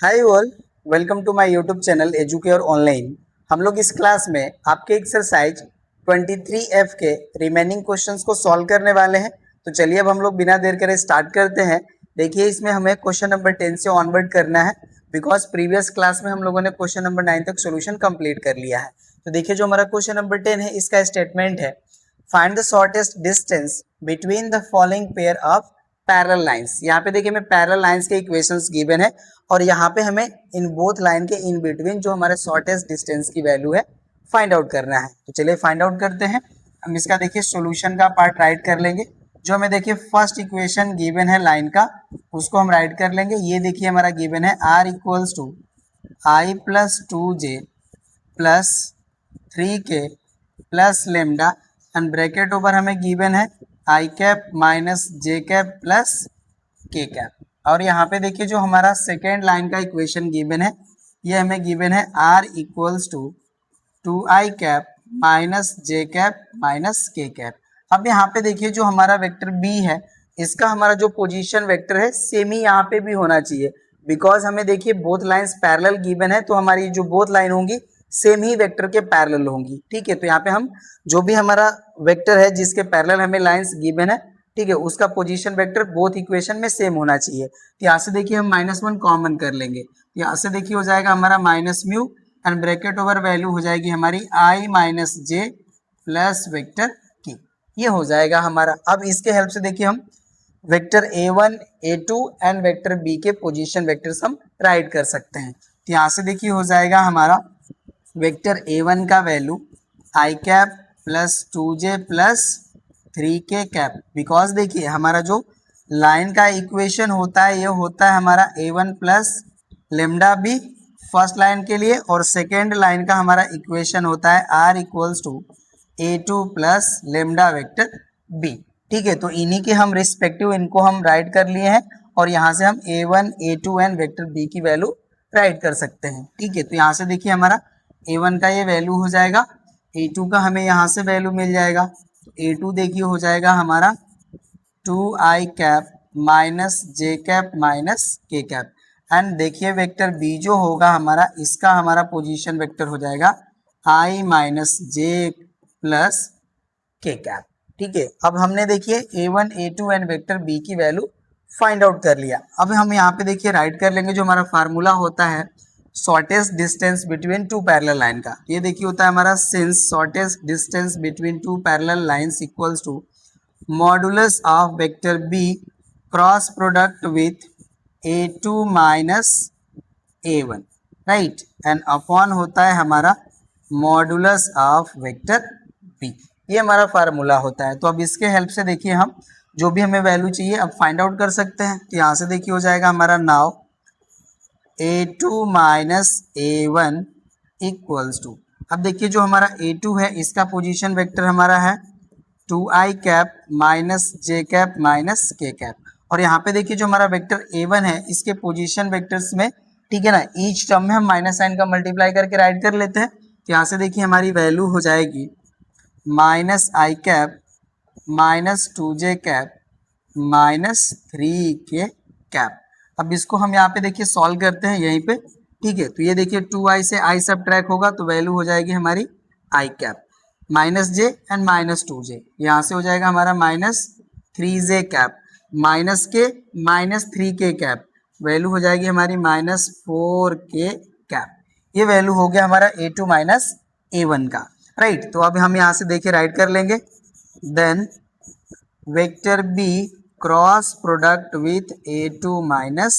Hi all, welcome to my YouTube channel Educare online. हम लोग इस क्लास में आपके एक्सरसाइज 23F के रिमेनिंग क्वेश्चंस को सॉल्व करने वाले हैं। तो चलिए अब हम लोग बिना देर करे स्टार्ट करते हैं। देखिए इसमें हमें क्वेश्चन नंबर 10 से ऑनवर्ड करना है, बिकॉज प्रीवियस क्लास में हम लोगों ने क्वेश्चन नंबर 9 तक सोल्यूशन कंप्लीट कर लिया है। तो देखिए जो हमारा क्वेश्चन नंबर 10 है, इसका स्टेटमेंट है find the shortest distance between the following pair of parallel lines. यहाँ पे देखिए हमें पैरेलल लाइंस के इक्वेशंस गिवन है और यहाँ पे हमें इन बोथ लाइन के इन बिटवीन जो हमारे शॉर्टेस्ट डिस्टेंस की वैल्यू है फाइंड आउट करना है। तो चलिए फाइंड आउट करते हैं। हम इसका देखिए सॉल्यूशन का पार्ट राइट कर लेंगे। जो हमें देखिए फर्स्ट इक्वेशन गिवन है लाइन का, उसको हम राइट कर लेंगे। ये देखिए हमारा गिवन है r equals to I plus 2j plus 3k plus lambda and bracket ऊपर हमें गिवन है I cap minus J cap plus के कैप। और यहाँ पे देखिए जो हमारा सेकेंड लाइन का इक्वेशन गिवन है, ये हमें गिवन है r equals to 2i cap minus J cap minus K cap. अब यहाँ पे देखिए जो हमारा वेक्टर b है, इसका हमारा जो पोजीशन वेक्टर है सेम ही यहाँ पे भी होना चाहिए, बिकॉज हमें देखिए बोथ लाइंस पैरेलल गिवन है, तो हमारी जो बोथ लाइन होंगी सेम ही वेक्टर के पैरेलल होंगी। ठीक है, तो यहाँ पे हम जो भी हमारा वेक्टर है जिसके पैरेलल हमें लाइंस गिवन है, ठीक है, उसका पोजीशन वेक्टर बोथ इक्वेशन में सेम होना चाहिए। तो यहाँ से देखिए हम -1 कॉमन कर लेंगे। यहाँ से देखिए हो जाएगा हमारा minus mu and bracket over value हो जाएगी हमारी आई माइनस जे प्लस वेक्टर की। ये हो जाएगा हमारा। अब इसके हेल्प से देखिए हम vector a1 a2 and vector b के पोजीशन वेक्टर्स हम राइट कर सकते हैं। तो यहाँ से देखिए हो जाएगा हमारा वेक्टर a1 का value I cap plus 2j plus 3k cap, because देखिए हमारा जो लाइन का इक्वेशन होता है ये होता है हमारा a1 plus lambda B first line के लिए, और सेकेंड लाइन का हमारा इक्वेशन होता है r equals to a2 plus lambda vector b। ठीक है, तो इन्हीं के हम रिस्पेक्टिव इनको हम राइट कर लिए हैं और यहाँ से हम a1 a2 and vector b की वैल्यू राइट कर सकते हैं। ठीक है, तो यहाँ से देखिए हमारा a1 का ये वैल्यू हो जाएगा, a2 का हमें यहाँ से वैल्यू मिल जाएगा। तो a2 देखिए हो जाएगा हमारा 2i cap minus J cap minus K cap and देखिए वेक्टर b जो होगा हमारा, इसका हमारा पोजीशन वेक्टर हो जाएगा i माइनस जे प्लस के कैप। ठीक है, अब हमने देखिए a1 a2 and vector b की वैल्यू फाइंड आउट कर लिया। अब हम यहाँ पे देखिए राइट कर लेंगे जो हमारा फार्मूला होता है shortest distance between two parallel line का। ये देखिए होता है हमारा since shortest distance between two parallel lines equals to modulus of vector b cross product with a2 minus a1, right, and upon होता है हमारा मॉडुलस ऑफ वेक्टर b। ये हमारा फार्मूला होता है। तो अब इसके हेल्प से देखिए हम जो भी हमें वैल्यू चाहिए अब फाइंड आउट कर सकते हैं। तो यहाँ से देखिए हो जाएगा हमारा now a2 minus a1 equals to, अब देखिए जो हमारा a2 है इसका पोजीशन वेक्टर हमारा है 2i cap minus J cap minus K cap, और यहाँ पे देखिए जो हमारा वेक्टर a1 है इसके पोजीशन वेक्टर्स में, ठीक है ना, ईच टर्म में हम माइनस साइन का मल्टीप्लाई करके राइट कर लेते हैं। तो यहाँ से देखिए हमारी वैल्यू हो जाएगी minus i cap minus 2j cap minus 3k cap. अब इसको हम यहाँ पे देखिए सॉल्व करते हैं यहीं पे। ठीक है, तो ये देखिए 2i से i सब ट्रैक होगा तो वैल्यू हो जाएगी हमारी i cap minus j and minus 2j, यहाँ से हो जाएगा हमारा minus 3j cap minus k minus 3k cap, value हो जाएगी हमारी माइनस 4k कैप। ये वैल्यू हो गया हमारा a2 माइनस a1 का, राइट। तो अब हम यहाँ से देखिए राइट कर लेंगे then vector b cross product with a2 minus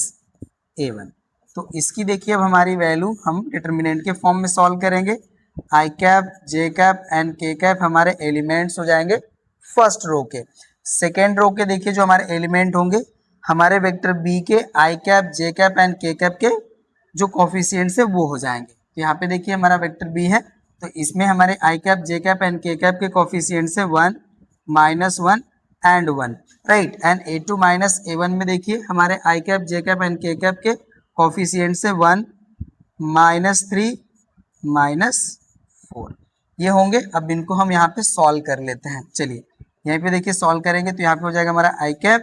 a1। तो इसकी देखिए अब हमारी वैल्यू हम डिटर्मिनेंट के फॉर्म में सॉल्व करेंगे। आई कैप जे कैप एंड के कैप हमारे एलिमेंट्स हो जाएंगे फर्स्ट रो के। सेकेंड रो के देखिए जो हमारे एलिमेंट होंगे हमारे वेक्टर b के आई कैप जे कैप एंड के कैप के जो कोफिशिएंट्स है वो हो जाएंगे। तो यहाँ पे देखिए हमारा वेक्टर b है, तो इसमें हमारे आई कैप जे कैप एंड के कैप के कोफिशिएंट्स है 1 -1 and 1, right, and a2 minus a1 में देखिए हमारे आई कैप जे कैप एंड के कैप के कोफिशिएंट्स है 1 -3 -4 ये होंगे। अब इनको हम यहाँ पे सॉल्व कर लेते हैं। चलिए यहाँ पे देखिए सॉल्व करेंगे तो यहाँ पे हो जाएगा हमारा आई कैप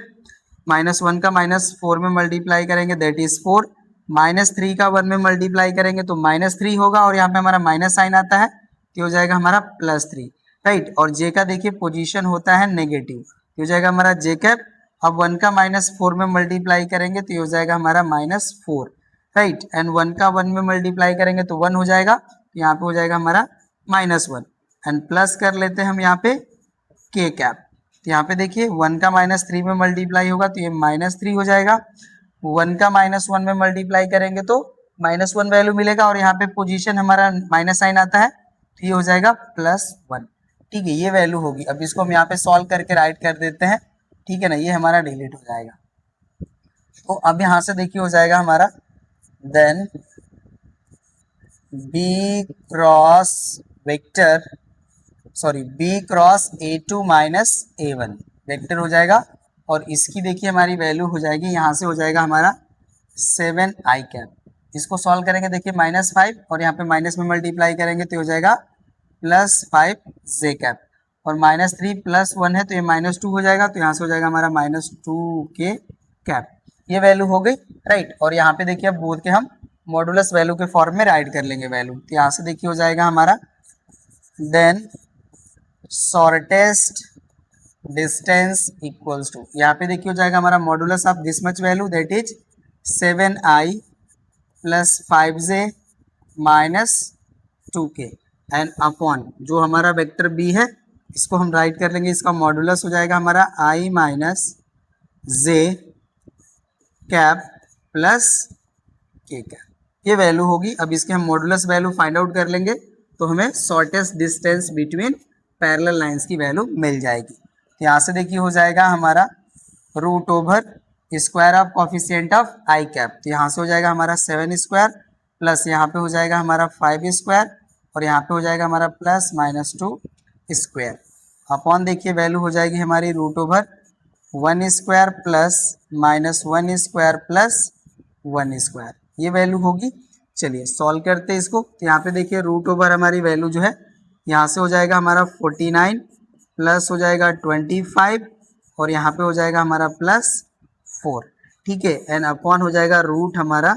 -1 का -4 में मल्टीप्लाई करेंगे दैट इज 4 -3 का 1 में मल्टीप्लाई करेंगे तो -3 होगा, और यहाँ पे हमारा माइनस साइन आता है तो हो जाएगा हमारा +3, राइट। और जे का देखिए पोजीशन होता है नेगेटिव, तो हो जाएगा हमारा जे कैप। अब 1 का -4 में मल्टीप्लाई करेंगे तो हो जाएगा हमारा -4, राइट। एंड 1 का 1 में मल्टीप्लाई करेंगे तो 1 हो जाएगा, तो यहाँ पे हो जाएगा हमारा -1। एंड प्लस कर लेते हैं हम यहाँ पे के कैप, तो यहाँ पे देखिए 1 का -3 में मल्टीप्लाई होगा तो ये -3 हो जाएगा। 1 का -1 में मल्टीप्लाई करेंगे तो -1 वैल्यू मिलेगा, और यहाँ पे पोजीशन हमारा माइनस साइन आता है तो ये हो जाएगा +1, ठीक है। ये वैल्यू होगी। अब इसको हम यहाँ पे सॉल्व करके राइट कर देते हैं, ठीक है ना, ये हमारा डिलीट हो जाएगा। तो अब यहाँ से देखिए हो जाएगा हमारा then B cross vector B cross A2 - A1 vector हो जाएगा, और इसकी देखिए हमारी वैल्यू हो जाएगी, यहाँ से हो जाएगा हमारा 7i कैप। इसको सॉल्व करेंगे देखिए -5, और यहाँ पे माइनस में मल्टीप्लाई करेंगे तो हो जाएगा +5 जे कैप, और -3 + 1 है तो ये -2 हो जाएगा, तो यहाँ से हो जाएगा हमारा -2 के कैप। ये वैल्यू हो गई, राइट। और यहाँ पे देखिए अब बोल के हम मॉडुलस वैल्यू के फॉर्म में राइट कर लेंगे वैल्यू, तो यहाँ से देखिए हो जाएगा हमारा then shortest distance equals to, यहाँ पे देखिए हो जाएगा हमारा modulus of this much value, that is 7i + 5j - 2k and upon जो हमारा वेक्टर बी है इसको हम राइट कर लेंगे, इसका मॉडुलस हो जाएगा हमारा i - j कैप प्लस के कैप, ये वैल्यू होगी। अब इसके हम मॉडुलस वैल्यू फाइंड आउट कर लेंगे तो हमें shortest distance between parallel lines की वैल्यू मिल जाएगी। तो यहाँ से देखिए हो जाएगा हमारा √/square of coefficient of I cap, तो यहाँ से हो जाएगा हमारा 7² प्लस यहाँ पे हो जाएगा हमारा 5², और यहाँ पे हो जाएगा हमारा +-2² अपॉन देखिए वैल्यू हो जाएगी हमारी √1² प्लस -1² प्लस 1², ये वैल्यू होगी। चलिए सॉल्व करते हैं इसको, तो यहाँ पे देखिए √/ हमारी वैल्यू जो है यहाँ से हो जाएगा हमारा 49 प्लस हो जाएगा 25, और यहाँ पे हो जाएगा हमारा +4, ठीक है। एंड अपॉन हो जाएगा रूट हमारा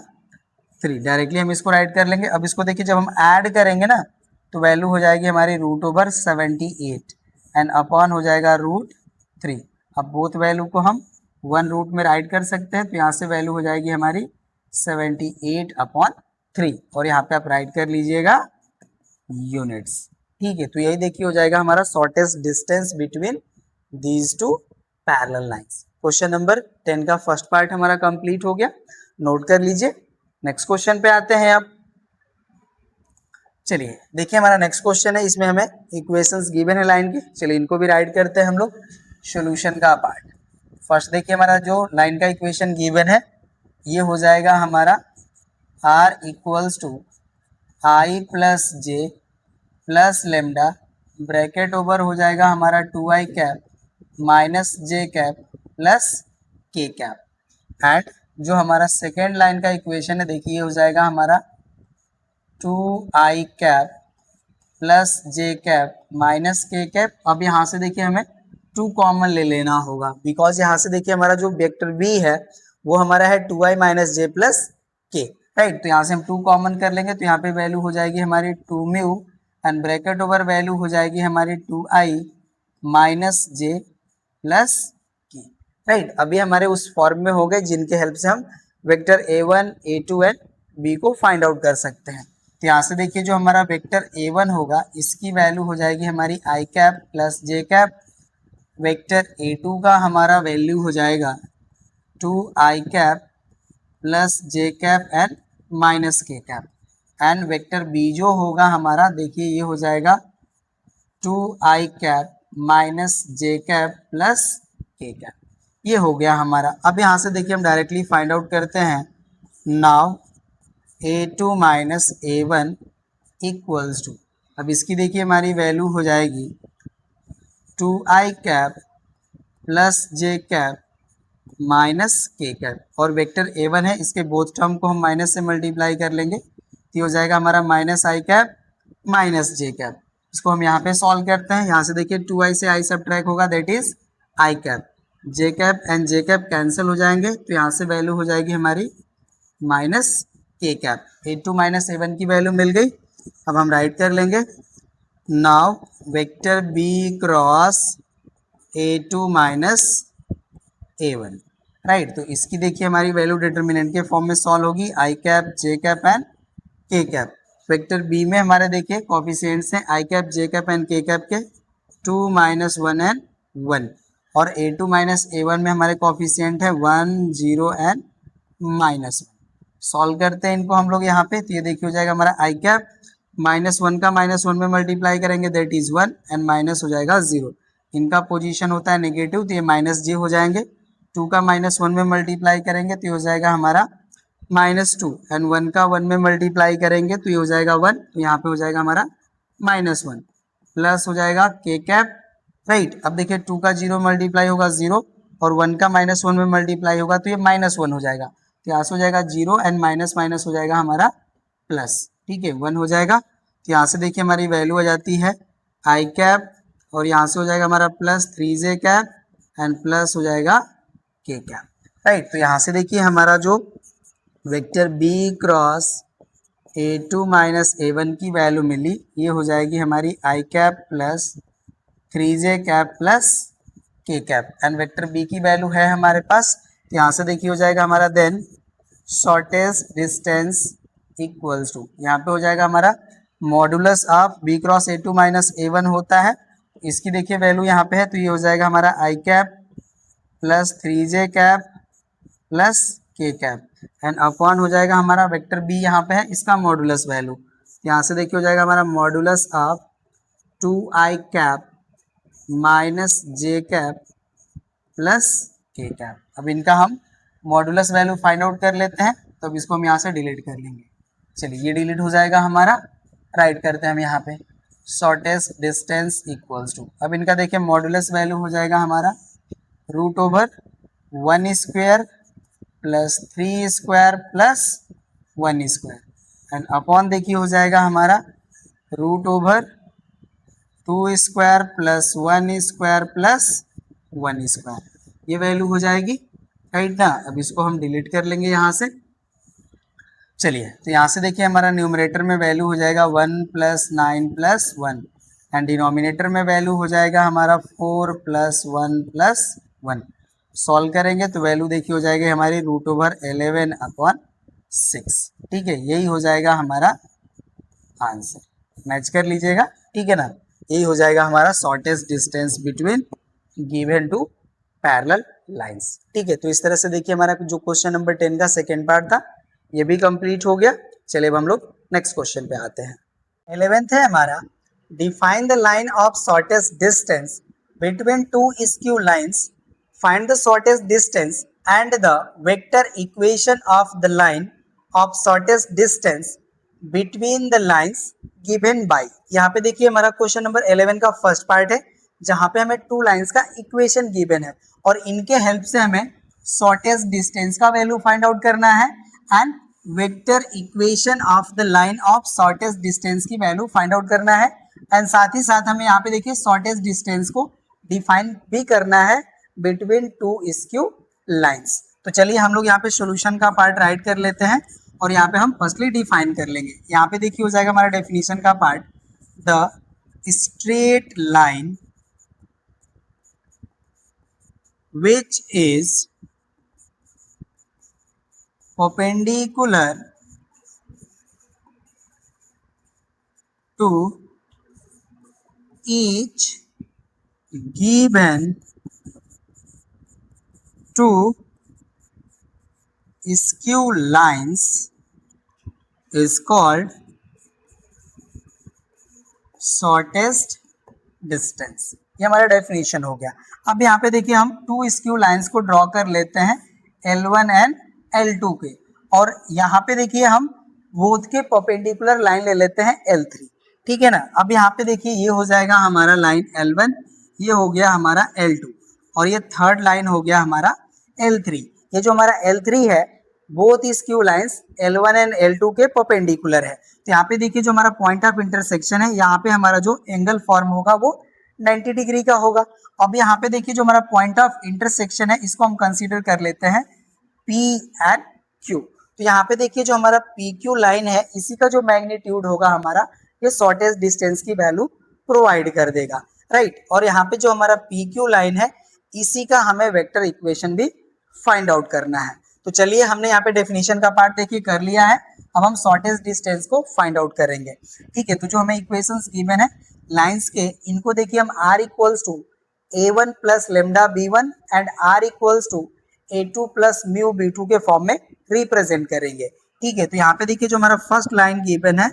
3, डायरेक्टली हम इसको राइट कर लेंगे। अब इसको देखिए जब हम ऐड करेंगे ना तो वैल्यू हो जाएगी हमारी √78 एंड अपॉन हो जाएगा √3। अब बोथ वैल्यू को हम 1 रूट में राइट कर सकते हैं, तो यहाँ से वैल्यू हो जाएगी हमारी 78/3, और यहाँ पे आप राइट कर लीजिएगा यूनिट्स, ठीक है। तो यही देखिए हो जाएगा हमारा shortest distance between these two parallel lines. Question number 10 का फर्स्ट पार्ट हमारा कंप्लीट हो गया, नोट कर लीजिए। नेक्स्ट क्वेश्चन पे आते हैं अब। चलिए देखिए हमारा नेक्स्ट क्वेश्चन है, इसमें हमें इक्वेशंस गिवन है लाइन की, चलिए इनको भी राइट करते हैं हम लोग सॉल्यूशन का पार्ट। फर्स्ट देखिए हमारा जो लाइन का इक्वेशन गिवन है ये हो जाएगा हमारा r = i + j plus lambda bracket over हो जाएगा हमारा 2i cap minus j cap plus k cap. And जो हमारा सेकेंड लाइन का इक्वेशन है देखिए हो जाएगा हमारा 2i cap plus j cap minus k cap. अब यहाँ से देखिए हमें 2 कॉमन ले लेना होगा, बिकॉज यहाँ से देखिए हमारा जो वेक्टर b है वो हमारा है 2i - j plus k, right. तो यहाँ से हम 2 कॉमन कर लेंगे तो यहाँ पे वैल्यू हो जाएगी हमारी 2μ एंड ब्रैकेट ओवर वैल्यू हो जाएगी हमारी 2i - j plus k, right. अभी हमारे उस फॉर्म में हो गए जिनके हेल्प से हम vector a1, a2 and b को फाइंड आउट कर सकते हैं। तो यहाँ से देखिए जो हमारा वेक्टर a1 होगा इसकी वैल्यू हो जाएगी हमारी i cap plus j cap. Vector a2 का हमारा वैल्यू हो जाएगा 2i cap plus j cap and minus k cap. And vector b जो होगा हमारा देखिए ये हो जाएगा 2i cap minus j cap plus k cap, ये हो गया हमारा। अब यहाँ से देखिए हम डायरेक्टली फाइंड आउट करते हैं। Now a2 minus a1 equals to, अब इसकी देखिए हमारी वैल्यू हो जाएगी 2i cap plus j cap minus k cap, और वेक्टर a1 है इसके बोथ टर्म को हम माइनस से मल्टीप्लाई कर लेंगे तो हो जाएगा हमारा -i cap minus j cap. इसको हम यहाँ पे सॉल्व करते हैं। यहाँ से देखिए 2i से i सब्ट्रैक्ट होगा that is i cap, j cap and j cap cancel हो जाएंगे तो यहाँ से वैल्यू हो जाएगी हमारी minus K cap. A2 minus A1 की वैल्यू मिल गई। अब हम राइट कर लेंगे, now vector B cross A2 minus A1, right. तो इसकी देखिए हमारी वैल्यू डिटर्मिनेंट के फॉर्म में सॉल्व होगी, आई कैप जे कैप एंड के कैप। वेक्टर बी में हमारे देखिए कॉफिशिएंट्स हैं आई कैप जे कैप एंड के कैप के 2 माइनस 1 एंड 1, और A2 माइनस A1 में हमारे कॉफिशिएंट है 1 0 एंड -1। सॉल्व करते हैं इनको हम लोग यहाँ पे, तो ये देखिए हो जाएगा हमारा आई कैप -1 का -1 में मल्टीप्लाई करेंगे दैट इज 1 एंड माइनस हो जाएगा 0। इनका पोजीशन होता है नेगेटिव तो ये माइनस जे हो जाएंगे। 2 का -1 में मल्टीप्लाई करेंगे तो ये हो जाएगा हमारा -2 एंड 1 का 1 में मल्टीप्लाई करेंगे तो ये हो जाएगा 1, तो यहाँ पे हो जाएगा हमारा -1 प्लस हो जाएगा के कैप, राइट। अब देखिए 2 का 0 मल्टीप्लाई होगा 0 और 1 का -1 में मल्टीप्लाई होगा तो ये -1 हो जाएगा, तो यहाँ से हो जाएगा 0 एंड माइनस माइनस हो जाएगा हमारा प्लस, ठीक है 1 हो जाएगा। तो यहाँ से देखिए हमारी वैल्यू आ जाती है आई कैप और यहाँ से हो जाएगा हमारा plus 3j cap and plus हो जाएगा के कैप, राइट। तो यहाँ से देखिए हमारा जो vector B cross A2 minus A1 की वैल्यू मिली, ये हो जाएगी हमारी i cap plus 3j cap plus के कैप एंड वेक्टर B की वैल्यू है हमारे पास। तो यहाँ से देखिए हो जाएगा हमारा then shortest distance equals to, यहाँ पे हो जाएगा हमारा modulus of B cross A2 minus A1 होता है, इसकी देखिए वैल्यू यहाँ पे है, तो ये हो जाएगा हमारा i cap plus 3j cap plus के कैप एंड अपॉन हो जाएगा हमारा वेक्टर B यहाँ पे है, इसका मॉडुलस वैल्यू। यहाँ से देखिए हो जाएगा हमारा modulus of 2i cap minus J cap plus के कैप। अब इनका हम मॉडुलस वैल्यू फाइंड आउट कर लेते हैं, तो अब इसको हम यहाँ से डिलीट कर लेंगे। चलिए ये डिलीट हो जाएगा हमारा, राइट करते हैं हम यहाँ पे शॉर्टेस्ट डिस्टेंस इक्वल्स टू, अब इनका देखिए मॉडुलस वैल्यू हो जाएगा हमारा √1 square plus 3 square plus 1 square and upon देखिए हो जाएगा हमारा √2 square plus 1 square plus 1 square, ये वैल्यू हो जाएगी, राइट ना। अब इसको हम डिलीट कर लेंगे यहाँ से। चलिए तो यहाँ से देखिए हमारा न्यूमरेटर में वैल्यू हो जाएगा 1 + 9 + 1 एंड डिनोमिनेटर में वैल्यू हो जाएगा हमारा 4 + 1 + 1। सॉल्व करेंगे तो वैल्यू देखिए हो जाएगी हमारी √11/6, ठीक है, यही हो जाएगा हमारा आंसर। मैच कर लीजिएगा, ठीक है ना। यही हो जाएगा हमारा shortest distance between given two parallel lines, ठीक है। तो इस तरह से देखिए हमारा जो क्वेश्चन नंबर 10 का सेकेंड पार्ट था ये भी कंप्लीट हो गया। चलिए अब हम लोग नेक्स्ट क्वेश्चन पे आते हैं। 11th है हमारा, define the line of shortest distance between to skew lines, find the shortest distance and the vector equation of the line of shortest distance between the lines given by. यहाँ पे देखिए हमारा question number 11 का first part है जहाँ पे हमें two lines का इक्वेशन गिवन है और इनके हेल्प से हमें शॉर्टेस्ट डिस्टेंस का वैल्यू फाइंड आउट करना है and vector equation of the line of shortest distance की वैल्यू फाइंड आउट करना है एंड साथ ही साथ हमें यहाँ पे देखिए शॉर्टेस्ट डिस्टेंस को डिफाइन भी करना है बिटवीन टू स्क्यू लाइंस। तो चलिए हम लोग यहाँ पे सॉल्यूशन का पार्ट राइट कर लेते हैं और यहाँ पे हम फर्स्टली डिफाइन कर लेंगे। यहाँ पे देखिए हो जाएगा हमारा डेफिनेशन का part, the straight line which is perpendicular to each given two skew lines is called shortest distance। ये हमारा डेफिनेशन हो गया। अब यहाँ पे देखिए हम टू स्क्यू लाइंस को ड्रॉ कर लेते हैं L1 एंड L2 के, और यहाँ पे देखिए हम बोथ के परपेंडिकुलर लाइन ले लेते हैं L3, ठीक है ना। अब यहाँ पे देखिए ये हो जाएगा हमारा लाइन L1, ये हो गया हमारा L2 और ये थर्ड लाइन हो गया हमारा L3। ये जो हमारा L3 है both skew lines L1 and L2 के परपेंडिकुलर है। तो यहाँ पे देखिए जो हमारा पॉइंट ऑफ इंटरसेक्शन है, यहाँ पे हमारा जो एंगल फॉर्म होगा वो 90 डिग्री का होगा। अब यहाँ पे देखिए जो हमारा पॉइंट ऑफ इंटरसेक्शन है इसको हम कंसीडर कर लेते हैं P एंड Q। तो यहाँ पे देखिए जो हमारा पी क्यू लाइन है इसी का जो मैग्नीट्यूड होगा हमारा ये शॉर्टेस्ट डिस्टेंस की वैल्यू प्रोवाइड कर देगा, राइट। और यहाँ पे जो हमारा पी क्यू लाइन है इसी का हमें वेक्टर इक्वेशन भी फाइंड आउट करना है। तो चलिए हमने यहाँ पे डेफिनेशन का पार्ट देखिए कर लिया है, अब हम शॉर्टेस्ट डिस्टेंस को फाइंड आउट करेंगे, ठीक है। तो जो हमें इक्वेशंस गिवन है लाइंस के, इनको देखिए हम r equals to a1 plus lambda b1 and r equals to a2 plus mu b2 के फॉर्म में रिप्रेजेंट करेंगे, ठीक है। तो यहाँ पे देखिए जो हमारा फर्स्ट लाइन गिवन है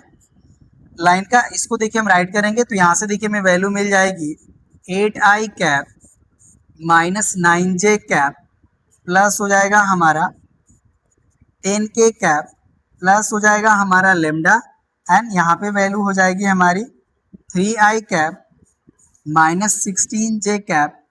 लाइन का, इसको देखिए हम राइट करेंगे तो यहाँ से देखिए हमें वैल्यू मिल जाएगी 8i cap minus 9j cap plus हो जाएगा हमारा 10k कैप प्लस हो जाएगा हमारा लेमडा एंड यहाँ पे वैल्यू हो जाएगी हमारी 3i cap minus 16j cap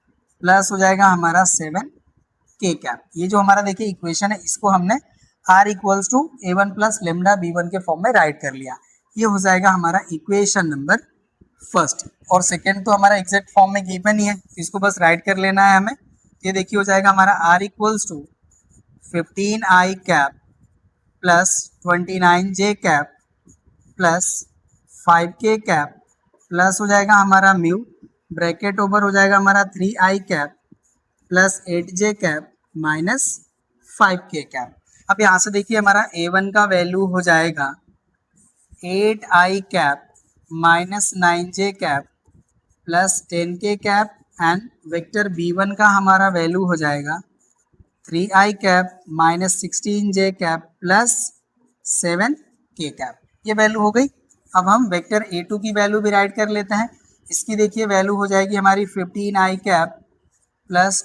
plus हो जाएगा हमारा 7k कैप। ये जो हमारा देखिए इक्वेशन है इसको हमने r equals to a1 plus lambda b1 के फॉर्म में राइट कर लिया। ये हो जाएगा हमारा इक्वेशन नंबर फर्स्ट, और सेकेंड तो हमारा एग्जैक्ट फॉर्म में गिवन ही है, इसको बस राइट कर लेना है हमें। ये देखिए हो जाएगा हमारा r equals to 15i cap plus 29j cap plus 5k cap plus हो जाएगा हमारा म्यू ब्रैकेट ओवर हो जाएगा हमारा 3i cap plus 8j cap minus 5k cap. अब यहाँ से देखिए हमारा a1 का वैल्यू हो जाएगा 8i cap minus 9j cap plus 10k cap and vector b1 का हमारा वैल्यू हो जाएगा 3i cap minus 16j cap plus 7k cap. ये वैल्यू हो गई। अब हम वेक्टर a2 की वैल्यू भी राइट कर लेते हैं। इसकी देखिए वैल्यू हो जाएगी हमारी 15i cap plus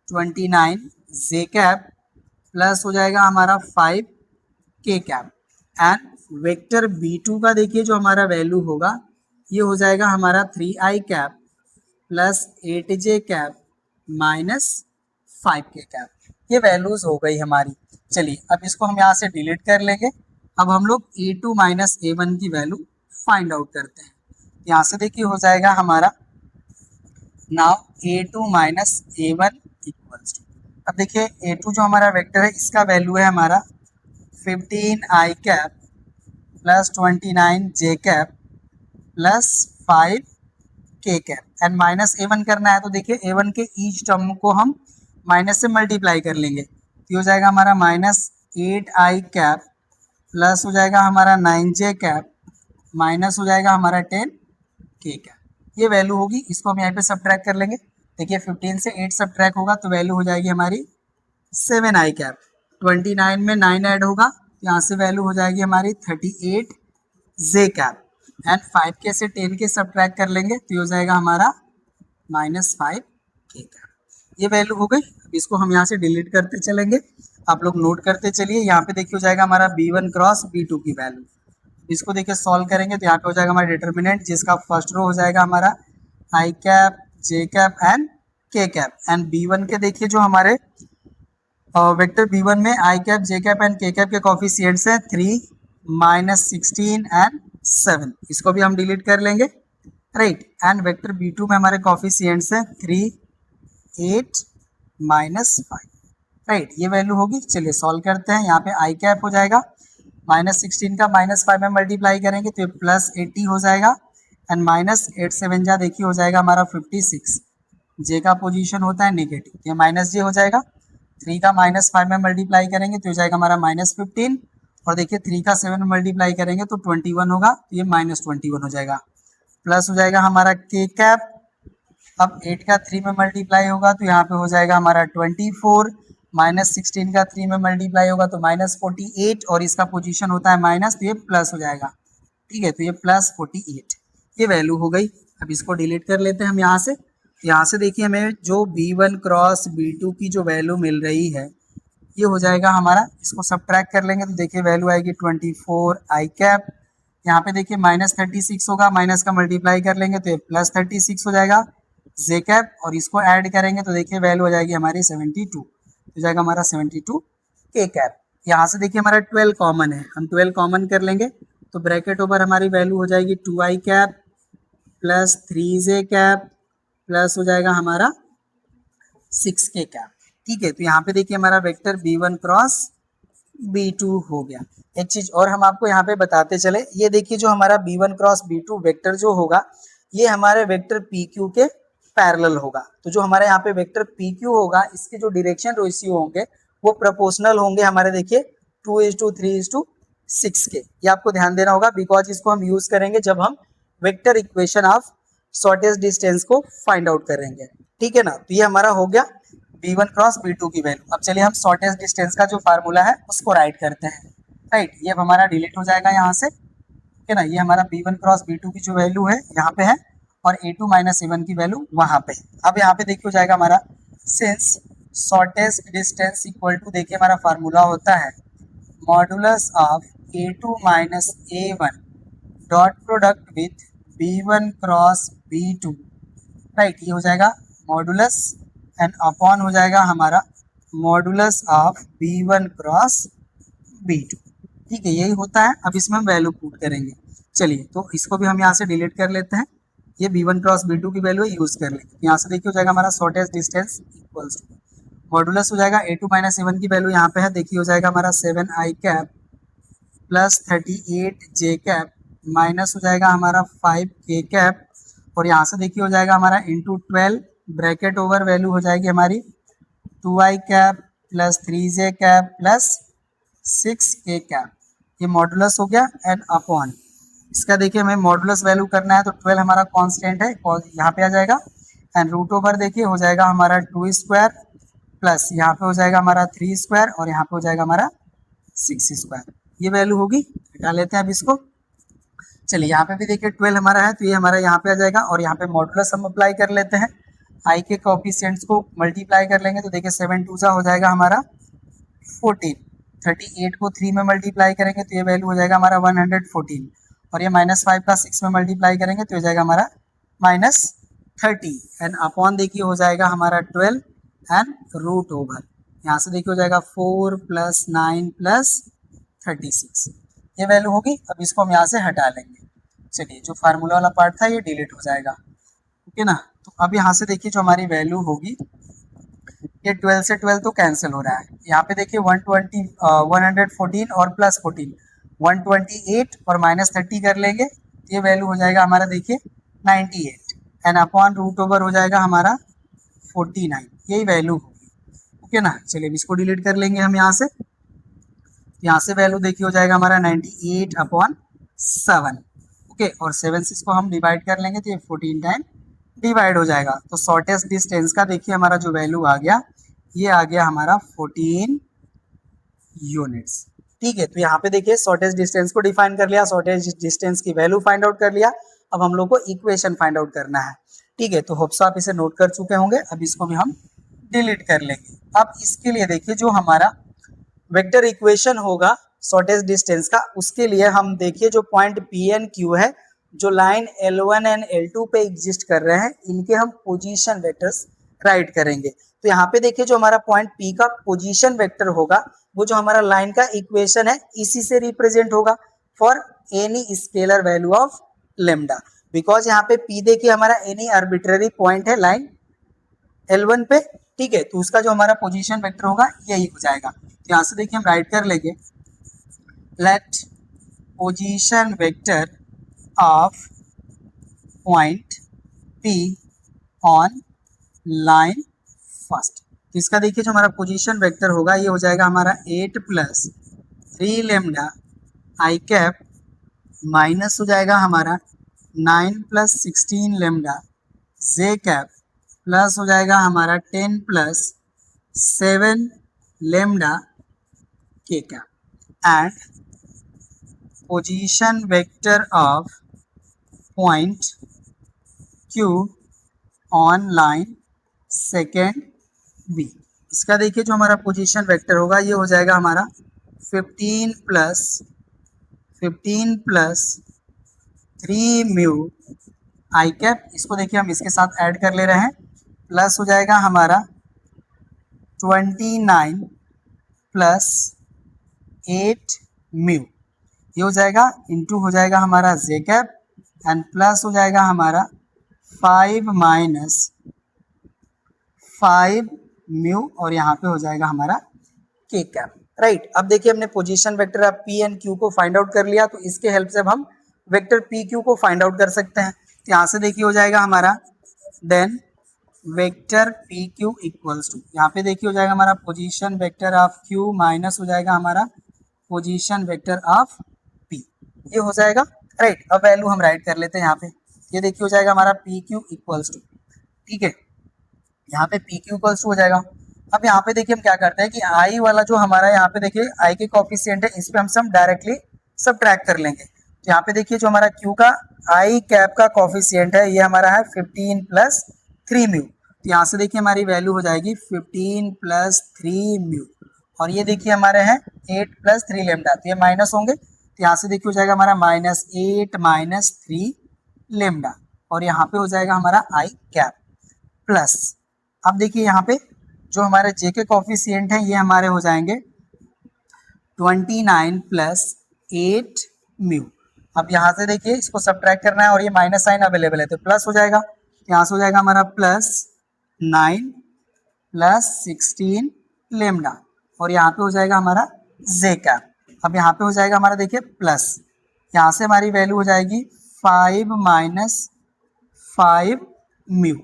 29j cap plus हो जाएगा हमारा 5k cap and vector b2 का देखिए जो हमारा वैल्यू होगा ये हो जाएगा हमारा 3i cap plus 8j cap minus 5k cap. ये वैल्यूज हो गई हमारी। चलिए अब इसको हम यहाँ से डिलीट कर लेंगे। अब हम लोग a2 माइनस a1 की वैल्यू फाइंड आउट करते हैं। यहाँ से देखिए हो जाएगा हमारा now a2 minus a1 equals to, अब देखिए a2 जो हमारा वेक्टर है इसका वैल्यू है हमारा 15i cap plus 29j cap plus 5k cap and minus a1 करना है। तो देखिए a1 के ईच टर्म को हम माइनस से मल्टीप्लाई कर लेंगे, तो हो जाएगा हमारा माइनस 8i कैप प्लस हो जाएगा हमारा 9j कैप माइनस हो जाएगा हमारा 10k कैप। ये वैल्यू होगी, इसको हम यहाँ पे सब्ट्रैक्ट कर लेंगे। देखिए 15 से 8 सब्ट्रैक्ट होगा तो वैल्यू हो जाएगी हमारी 7i कैप, 29 में 9 ऐड होगा यहाँ से वैल्यू हो जाएगी हमारी 38j कैप एंड 5k से 10k सब्ट्रैक्ट कर लेंगे तो ये हो जाएगा हमारा माइनस 5k कैप। ये वैल्यू हो गई। अब इसको हम यहाँ से डिलीट करते चलेंगे, आप लोग नोट करते चलिए। यहाँ पे देखिए हो जाएगा हमारा b1 क्रॉस b2 की वैल्यू, इसको देखिए सॉल्व करेंगे तो यहाँ पे हो जाएगा हमारा डिटर्मिनेंट जिसका फर्स्ट रो हो जाएगा हमारा i cap j cap and k cap and b1 के देखिए जो हमारे वेक्टर b1 में i cap j cap and k cap के कोफिशिएंट्स हैं 3 माइनस 16 एंड 7, इसको भी हम डिलीट कर लेंगे, राइट। एंड वेक्टर b2 में हमारे कोफिशिएंट्स हैं 3 8 माइनस 5, राइट। ये वैल्यू होगी। चलिए सॉल्व करते हैं। यहाँ पे i कैप हो जाएगा माइनस 16 का माइनस 5 में मल्टीप्लाई करेंगे तो ये प्लस 80 हो जाएगा एंड माइनस 8 7 जा देखिए हो जाएगा हमारा 56, जे का पोजीशन होता है नेगेटिव, ये माइनस जे हो जाएगा। 3 का माइनस 5 में मल्टीप्लाई करेंगे तो हो जाएगा हमारा माइनस 15, और देखिए 3 का 7 में मल्टीप्लाई करेंगे तो 21 होगा, तो ये माइनस 21 हो जाएगा। प्लस हो जाएगा हमारा k कैप, अब 8 का 3 में मल्टीप्लाई होगा तो यहाँ पे हो जाएगा हमारा 24, माइनस 16 का 3 में मल्टीप्लाई होगा तो माइनस 48, और इसका पोजीशन होता है माइनस, तो ये प्लस हो जाएगा, ठीक है। तो ये प्लस 48, ये वैल्यू हो गई। अब इसको डिलीट कर लेते हैं हम यहाँ से। यहाँ से देखिए हमें जो b1 क्रॉस b2 की जो वैल्यू मिल रही है ये हो जाएगा हमारा, इसको सब्ट्रैक्ट कर लेंगे तो देखिए वैल्यू आएगी 24i कैप, यहाँ पे देखिए माइनस 36 होगा, माइनस का मल्टीप्लाई कर लेंगे तो ये प्लस 36 हो जाएगा जे कैप, और इसको ऐड करेंगे तो देखिए वैल्यू हो जाएगी हमारी 72, हो जाएगा हमारा 72k कैप। यहाँ से देखिए हमारा 12 कॉमन है, हम 12 कॉमन कर लेंगे तो ब्रैकेट ओवर हमारी वैल्यू हो जाएगी 2i cap plus 3j cap plus हो जाएगा हमारा 6k कैप, ठीक है, तो यहाँ पे देखिए हमारा वेक्टर b1 क्रॉस b2 हो गया। एक चीज और हम आपको यहाँ पे बताते चले, ये देखिए जो हमारा b1 क्रॉस b2 वेक्टर जो होगा ये हमारे वेक्टर pq के पैरेलल होगा। तो जो हमारे यहाँ पे वेक्टर pq होगा इसके जो डायरेक्शन रेशियो होंगे वो प्रोपोर्शनल होंगे हमारे देखिए 2:3:6 के। ये आपको ध्यान देना होगा बिकॉज इसको हम यूज करेंगे जब हम vector equation of shortest distance को फाइंड आउट करेंगे। ठीक है ना, तो ये हमारा हो गया b1 क्रॉस b2 की वैल्यू। अब चलिए हम शॉर्टेस्ट डिस्टेंस का जो फार्मूला है उसको राइट करते हैं। राइट, ये अब हमारा डिलीट हो जाएगा यहाँ से। ठीक है ना, ये हमारा b1 क्रॉस b2 की जो वैल्यू है यहाँ पे है और a2 माइनस a1 की वैल्यू वहां पे। अब यहाँ पे देखिए हो जाएगा हमारा since shortest distance equal to, देखिए हमारा फार्मूला होता है modulus of a2 minus a1 dot product with b1 cross b2। Right, ये हो जाएगा मॉडुलस एंड अपॉन हो जाएगा हमारा modulus of b1 cross b2। ठीक है, यही होता है। अब इसमें हम वैल्यू पुट करेंगे। चलिए तो इसको भी हम यहाँ से डिलीट कर लेते हैं, ये b1 क्रॉस b2 की वैल्यू यूज कर लेंगे। यहाँ से देखिए हो जाएगा हमारा shortest distance equals to modulus हो जाएगा a2 माइनस a1 की वैल्यू यहाँ पे है, देखिए हो जाएगा हमारा 7i cap plus 38j cap minus हो जाएगा हमारा 5k कैप और यहाँ से देखिए हो जाएगा हमारा इंटू 12 ब्रैकेट ओवर वैल्यू हो जाएगी हमारी 2i cap plus 3j cap plus 6k cap. ये मॉडुलस हो गया एंड अपॉन इसका देखिए हमें मॉडुलस वैल्यू करना है तो 12 हमारा कांस्टेंट है यहाँ पे आ जाएगा एंड रूट ओवर देखिए हो जाएगा हमारा 2 स्क्वायर प्लस यहाँ पे हो जाएगा हमारा 3 स्क्वायर और यहाँ पे हो जाएगा हमारा 6 स्क्वायर। ये वैल्यू होगी, हटा लेते हैं अब इसको। चलिए यहाँ पे भी देखिए 12 हमारा है तो ये हमारा यहाँ पे आ जाएगा और यहाँ पे मॉडुलस हम अप्लाई कर लेते हैं, आई के कोएफिशिएंट्स को मल्टीप्लाई कर लेंगे तो देखिए 7 2 हो जाएगा हमारा 14, 38 को 3 में मल्टीप्लाई करेंगे तो ये वैल्यू हो जाएगा हमारा 114 और ये -5 का 6 में मल्टीप्लाई करेंगे तो हो जाएगा हमारा -30 एंड अपॉन देखिए हो जाएगा हमारा 12 एंड रूट ओवर यहाँ से देखिए हो जाएगा 4 + 9 + 36। ये वैल्यू होगी। अब इसको हम यहाँ से हटा लेंगे। चलिए जो फार्मूला वाला पार्ट था ये डिलीट हो जाएगा। ओके ना, तो अब यहाँ से देखिए जो हमारी वैल्यू होगी ये 12 से 12 तो कैंसिल हो रहा है। यहाँ पे देखिए 114 और प्लस 14 128 और -30 कर लेंगे तो ये वैल्यू हो जाएगा हमारा देखिए 98 एंड अपॉन रूट ओवर हो जाएगा हमारा 49। यही वैल्यू होगी। ओके ना, चलिए इसको डिलीट कर लेंगे हम यहाँ से। यहाँ से वैल्यू देखिए हो जाएगा हमारा 98/7। ओके, और 7 से इसको हम डिवाइड कर लेंगे तो ये 14 टाइम डिवाइड हो जाएगा। तो शॉर्टेस्ट डिस्टेंस का देखिए हमारा जो वैल्यू आ गया ये आ गया हमारा 14 यूनिट्स। ठीक है, तो यहाँ पे देखिए शॉर्टेस्ट डिस्टेंस को डिफाइन कर लिया, शॉर्टेस्ट डिस्टेंस की वैल्यू फाइंड आउट कर लिया। अब हम लोग को इक्वेशन फाइंड आउट करना है। ठीक है, तो होप्स आप इसे नोट कर चुके होंगे। अब इसको भी हम डिलीट कर लेंगे। अब इसके लिए देखिए जो हमारा वेक्टर इक्वेशन होगा शॉर्टेस्ट डिस्टेंस का, उसके लिए हम देखिए जो पॉइंट पी एंड क्यू है, जो लाइन L1 एंड L2 पे एग्जिस्ट कर रहे हैं, इनके हम पोजीशन वेक्टर्स राइट करेंगे। तो यहाँ पे देखिए जो हमारा पॉइंट P का पोजीशन वेक्टर होगा वो जो हमारा लाइन का इक्वेशन है इसी से रिप्रेजेंट होगा for any scalar value of lambda. Because यहाँ पे P देखिए हमारा एनी आर्बिट्ररी पॉइंट है लाइन L1 पे। ठीक है, तो उसका जो हमारा पोजीशन वेक्टर होगा यही हो जाएगा। तो यहाँ से देखिए हम राइट कर लेंगे let position vector of point P on line first. तो इसका देखिए जो हमारा पोजीशन वेक्टर होगा ये हो जाएगा हमारा 8 + 3 लेमडा आई कैप माइनस हो जाएगा हमारा 9 + 16 लेमडा जे कैप प्लस हो जाएगा हमारा 10 + 7 लेमडा के cap and position vector of point Q on line second B. इसका देखिए जो हमारा पोजीशन वेक्टर होगा ये हो जाएगा हमारा 15 + 3 म्यू आई कैप। इसको देखिए हम इसके साथ ऐड कर ले रहे हैं, प्लस हो जाएगा हमारा 29 + 8 म्यू। ये हो जाएगा इंटू हो जाएगा हमारा जे कैप एंड प्लस हो जाएगा हमारा 5 - 5 म्यू और यहाँ पे हो जाएगा हमारा के कैप। राइट, अब देखिए हमने position vector of P and Q को फाइंड आउट कर लिया, तो इसके हेल्प से अब हम वेक्टर पी क्यू को फाइंड आउट कर सकते हैं। तो यहाँ से देखिए हो जाएगा हमारा then vector P Q equals to, यहाँ पे देखिए हो जाएगा हमारा position vector of Q minus हो जाएगा हमारा पोजीशन वेक्टर ऑफ पी, ये हो जाएगा। राइट, अब वैल्यू हम राइट कर लेते हैं यहाँ पे। ये देखिए हो जाएगा हमारा पी क्यू इक्वल्स टू, ठीक है, यहाँ पे पी क्यू इक्वल्स टू हो जाएगा। अब यहाँ पे देखिए हम क्या करते हैं कि आई वाला जो हमारा यहाँ पे देखिए आई के कोफिशिएंट है, इस पे हम डायरेक्टली सबट्रैक्ट कर लेंगे। तो यहाँ पे देखिए जो हमारा क्यू का आई कैप का कोफिशिएंट है ये हमारा है 15 प्लस 3 म्यू। तो यहाँ से देखिए हमारी वैल्यू हो जाएगी 15 प्लस 3 म्यू, और ये देखिए हमारे हैं 8 प्लस 3 लेमडा, तो ये माइनस होंगे। तो यहाँ से देखिए हो जाएगा हमारा -8 माइनस 3 लेमडा, और यहाँ पे हो जाएगा हमारा आई कैप प्लस, अब देखिए यहाँ पे जो हमारे जे के कोफिशिएंट हैं ये हमारे हो जाएंगे 29 प्लस 8 म्यू। अब यहाँ से देखिए इसको सब्ट्रैक्ट करना है और ये माइनस साइन अवेलेबल है तो प्लस हो जाएगा। यहाँ से हो जाएगा हमारा प्लस 9 प्लस 16 लेमडा, और यहाँ पे हो जाएगा हमारा जे कैप। अब यहाँ पे हो जाएगा हमारा देखिए प्लस, यहाँ से हमारी वैल्यू हो जाएगी 5 माइनस 5 म्यू,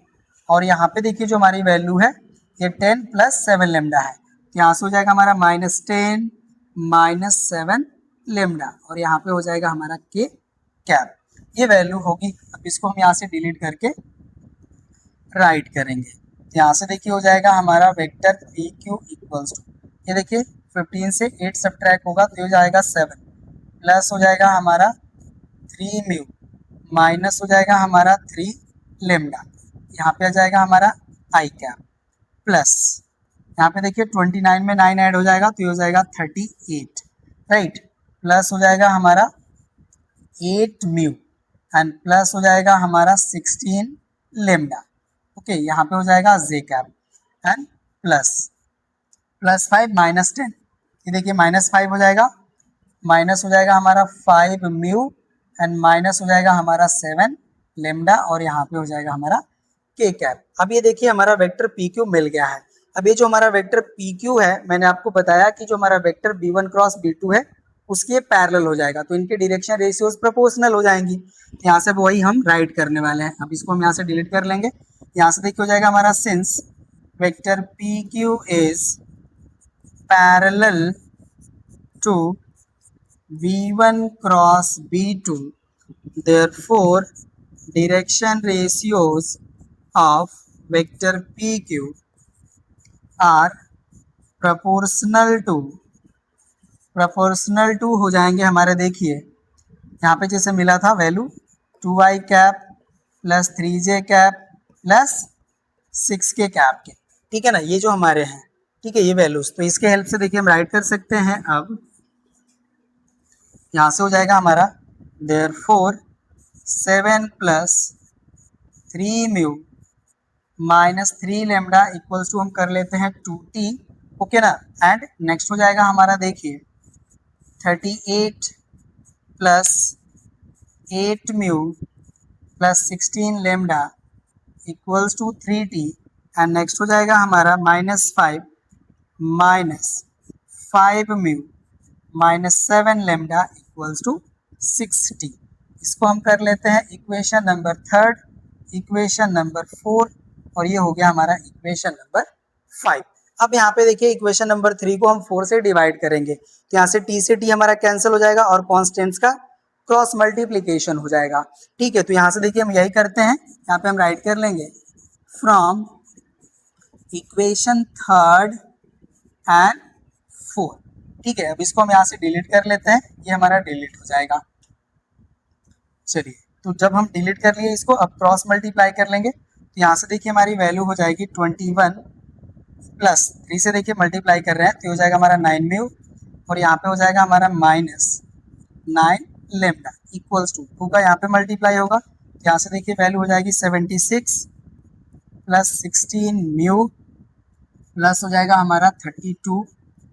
और यहाँ पे देखिए जो हमारी वैल्यू है ये 10 प्लस 7 लेमडा है। यहाँ से हो जाएगा हमारा -10 माइनस 7 लेमडा, और यहाँ पे हो जाएगा हमारा के कैप, ये वैल्यू होगी। अब इसको हम यहाँ से डिलीट करके राइट करेंगे। यहाँ से देखिए हो जाएगा हमारा vector P Q equals to, ये देखिए 15 से 8 सब्ट्रैक्ट होगा तो ये हो जाएगा 7 प्लस हो जाएगा हमारा 3 म्यू माइनस हो जाएगा हमारा 3 लेमडा, यहाँ पे आ जाएगा हमारा आई कैप प्लस, यहाँ पे देखिए 29 में 9 ऐड हो जाएगा तो ये हो जाएगा 38, राइट, प्लस हो जाएगा हमारा 8 म्यू एंड प्लस हो जाएगा हमारा 16 लेमडा। ओके, यहाँ पे हो जाएगा जे कैप एंड प्लस 5 माइनस 10, ये देखिए -5 हो जाएगा, माइनस हो जाएगा हमारा 5 म्यू एंड माइनस हो जाएगा हमारा 7 लेमडा, और यहाँ पे हो जाएगा हमारा के कैप। अब ये देखिए हमारा वेक्टर पी क्यू मिल गया है। अब ये जो हमारा वेक्टर पी क्यू है मैंने आपको बताया कि जो हमारा वेक्टर b1 क्रॉस b2 है उसके पैरेलल हो जाएगा, तो इनके डायरेक्शन रेशियोज प्रोपोर्शनल हो जाएंगी। यहाँ से वही हम राइट करने वाले हैं। अब इसको हम यहाँ से डिलीट कर लेंगे। यहाँ से देखिए हो जाएगा हमारा since vector P Q is parallel to b1 cross b2, therefore direction ratios of vector PQ are proportional to हो जाएंगे हमारे, देखिए यहाँ पे जैसे मिला था value 2i cap plus 3j cap plus 6k cap के, ठीक है ना, ये जो हमारे हैं, ठीक है, ये वैल्यूज, तो इसके हेल्प से देखिए हम राइट कर सकते हैं। अब यहाँ से हो जाएगा हमारा therefore 7 plus 3 mu minus 3 lambda equals to हम कर लेते हैं 2t, ओके ना, एंड नेक्स्ट हो जाएगा हमारा देखिए 38 plus 8 mu plus 16 lambda equals to 3t, and next हो जाएगा हमारा -5 minus 5 mu minus 7 lambda equals to 6t। इसको हम कर लेते हैं इक्वेशन नंबर 3, इक्वेशन नंबर 4, और ये हो गया हमारा इक्वेशन नंबर 5। अब यहाँ पे देखिए इक्वेशन नंबर 3 को हम 4 से डिवाइड करेंगे, तो यहाँ से t से t हमारा कैंसिल हो जाएगा और कॉन्स्टेंट्स का क्रॉस मल्टीप्लीकेशन हो जाएगा, ठीक है। तो यहाँ से देखिए हम यही करते हैं, यहाँ पे हम राइट कर लेंगे फ्रॉम इक्वेशन 3 एंड 4, ठीक है। अब इसको हम यहाँ से डिलीट कर लेते हैं, ये हमारा डिलीट हो जाएगा। चलिए, तो जब हम डिलीट कर लिए इसको, अब क्रॉस मल्टीप्लाई कर लेंगे, तो यहाँ से देखिए हमारी वैल्यू हो जाएगी 21 प्लस 3 से देखिए मल्टीप्लाई कर रहे हैं तो हो जाएगा हमारा 9 म्यू, और यहाँ पे हो जाएगा हमारा -9 लेमडा इक्वल्स टू 2 का यहाँ पे मल्टीप्लाई होगा, यहाँ से देखिए वैल्यू हो जाएगी 76 प्लस 16 म्यू प्लस हो जाएगा हमारा 32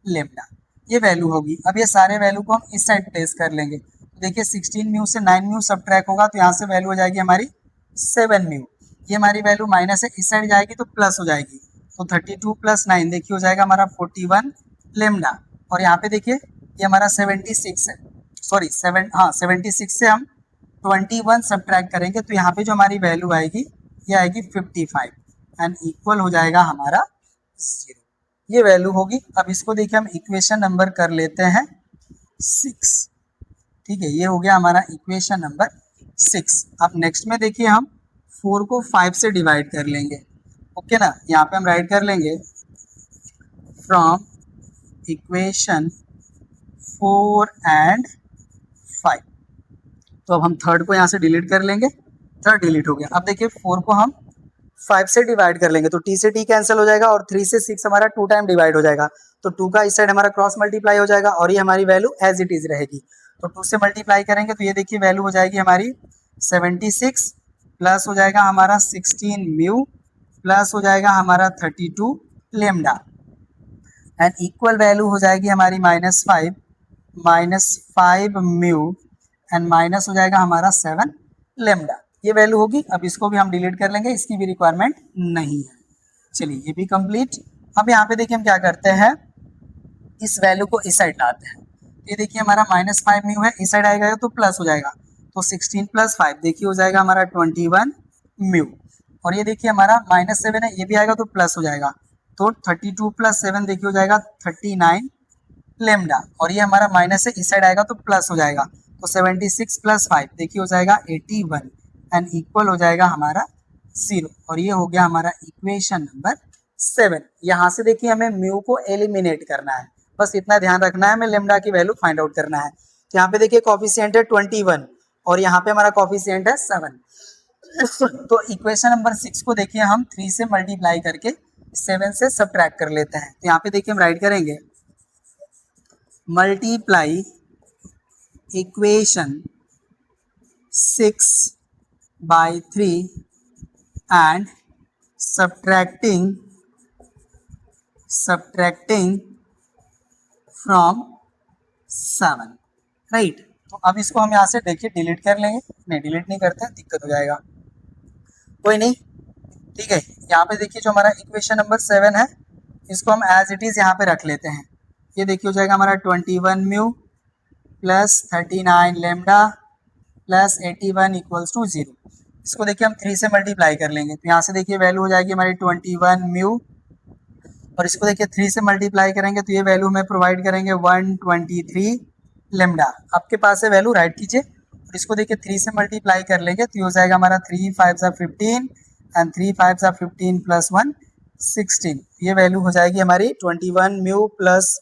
लेमडा, ये वैल्यू होगी। अब ये सारे वैल्यू को हम इस साइड प्लेस कर लेंगे, तो देखिए 16 म्यू से 9 म्यू सब्ट्रैक्ट होगा तो यहाँ से वैल्यू हो जाएगी हमारी 7 म्यू, ये हमारी वैल्यू माइनस है, इस साइड जाएगी तो प्लस हो जाएगी, तो 32 प्लस 9 देखिए हो जाएगा हमारा 41 लेमडा। और यहाँ पे देखिए ये हमारा 76 है, सॉरी 76 से हम 21 सब्ट्रैक्ट करेंगे तो यहाँ पे जो हमारी वैल्यू आएगी ये आएगी 55 एंड इक्वल हो जाएगा हमारा 0। ये वैल्यू होगी। अब इसको देखिए हम इक्वेशन नंबर कर लेते हैं 6। ठीक है, ये हो गया हमारा इक्वेशन नंबर 6। अब नेक्स्ट में देखिए हम 4 को 5 से डिवाइड कर लेंगे। ओके ना, यहाँ पे हम राइट कर लेंगे फ्रॉम इक्वेशन 4 एंड 5। तो अब हम थर्ड को यहाँ से डिलीट कर लेंगे, थर्ड डिलीट हो गया। अब देखिए 4 को हम 5 से डिवाइड कर लेंगे तो t से t कैंसिल हो जाएगा और 3 से 6 हमारा 2 टाइम डिवाइड हो जाएगा, तो 2 का इस साइड हमारा क्रॉस मल्टीप्लाई हो जाएगा और ये हमारी वैल्यू एज इट इज रहेगी। तो 2 से मल्टीप्लाई करेंगे तो ये देखिए वैल्यू हो जाएगी हमारी 76 प्लस हो जाएगा हमारा 16 म्यू प्लस हो जाएगा हमारा 32 लेमडा एंड इक्वल वैल्यू हो जाएगी हमारी -5 म्यू एंड माइनस हो जाएगा हमारा 7 लेमडा। ये वैल्यू होगी। अब इसको भी हम डिलीट कर लेंगे, इसकी भी रिक्वायरमेंट नहीं है। चलिए ये भी कंप्लीट। अब यहाँ पे देखिए हम क्या करते हैं, इस वैल्यू को इस साइड लाते हैं। ये देखिए हमारा -5 म्यू है, इस साइड आएगा तो प्लस हो जाएगा, तो 16 प्लस 5 देखिए हो जाएगा हमारा 21 म्यू। और ये देखिए हमारा -7 है, ये भी आएगा तो प्लस हो जाएगा, तो 32 प्लस 7 देखिए हो जाएगा 39 लेमडा। और ये हमारा माइनस है, इस साइड आएगा तो प्लस हो जाएगा, तो 76 प्लस 5 देखिए हो जाएगा 81 एंड इक्वल हो जाएगा हमारा 0। और ये हो गया हमारा इक्वेशन नंबर 7। यहाँ से देखिए हमें म्यू को एलिमिनेट करना है, बस इतना ध्यान रखना है, हमें लेमडा की वैल्यू फाइंड आउट करना है। तो यहाँ पे देखिए कॉफिशिएंट है 21 और यहाँ पे हमारा कॉफिशिएंट है 7। तो इक्वेशन नंबर 6 को देखिए हम 3 से मल्टीप्लाई करके 7 से सब्ट्रैक्ट कर लेते हैं। तो यहाँ पे देखिए हम राइट करेंगे multiply equation 6 by 3 and subtracting from 7, right. तो अब इसको हम यहाँ से देखिए डिलीट कर लेंगे, नहीं डिलीट नहीं करते, दिक्कत हो जाएगा, कोई नहीं, ठीक है। यहाँ पे देखिए जो हमारा इक्वेशन नंबर 7 है इसको हम एज इट इज यहाँ पे रख लेते हैं। ये देखिए हो जाएगा हमारा 21 mu plus 39 lambda plus 81 equals to 0। इसको देखिए हम 3 से मल्टीप्लाई कर लेंगे तो यहाँ से देखिए वैल्यू हो जाएगी हमारी 21 म्यू और इसको देखिए 3 से मल्टीप्लाई करेंगे तो ये वैल्यू हमें प्रोवाइड करेंगे 123 लेमडा। आपके पास है वैल्यू, राइट कीजिए। और इसको देखिए 3 से मल्टीप्लाई कर लेंगे तो ये हो जाएगा हमारा 3 5 15 एंड 3 5 15 प्लस 1 16। ये वैल्यू हो जाएगी हमारी 21 mu plus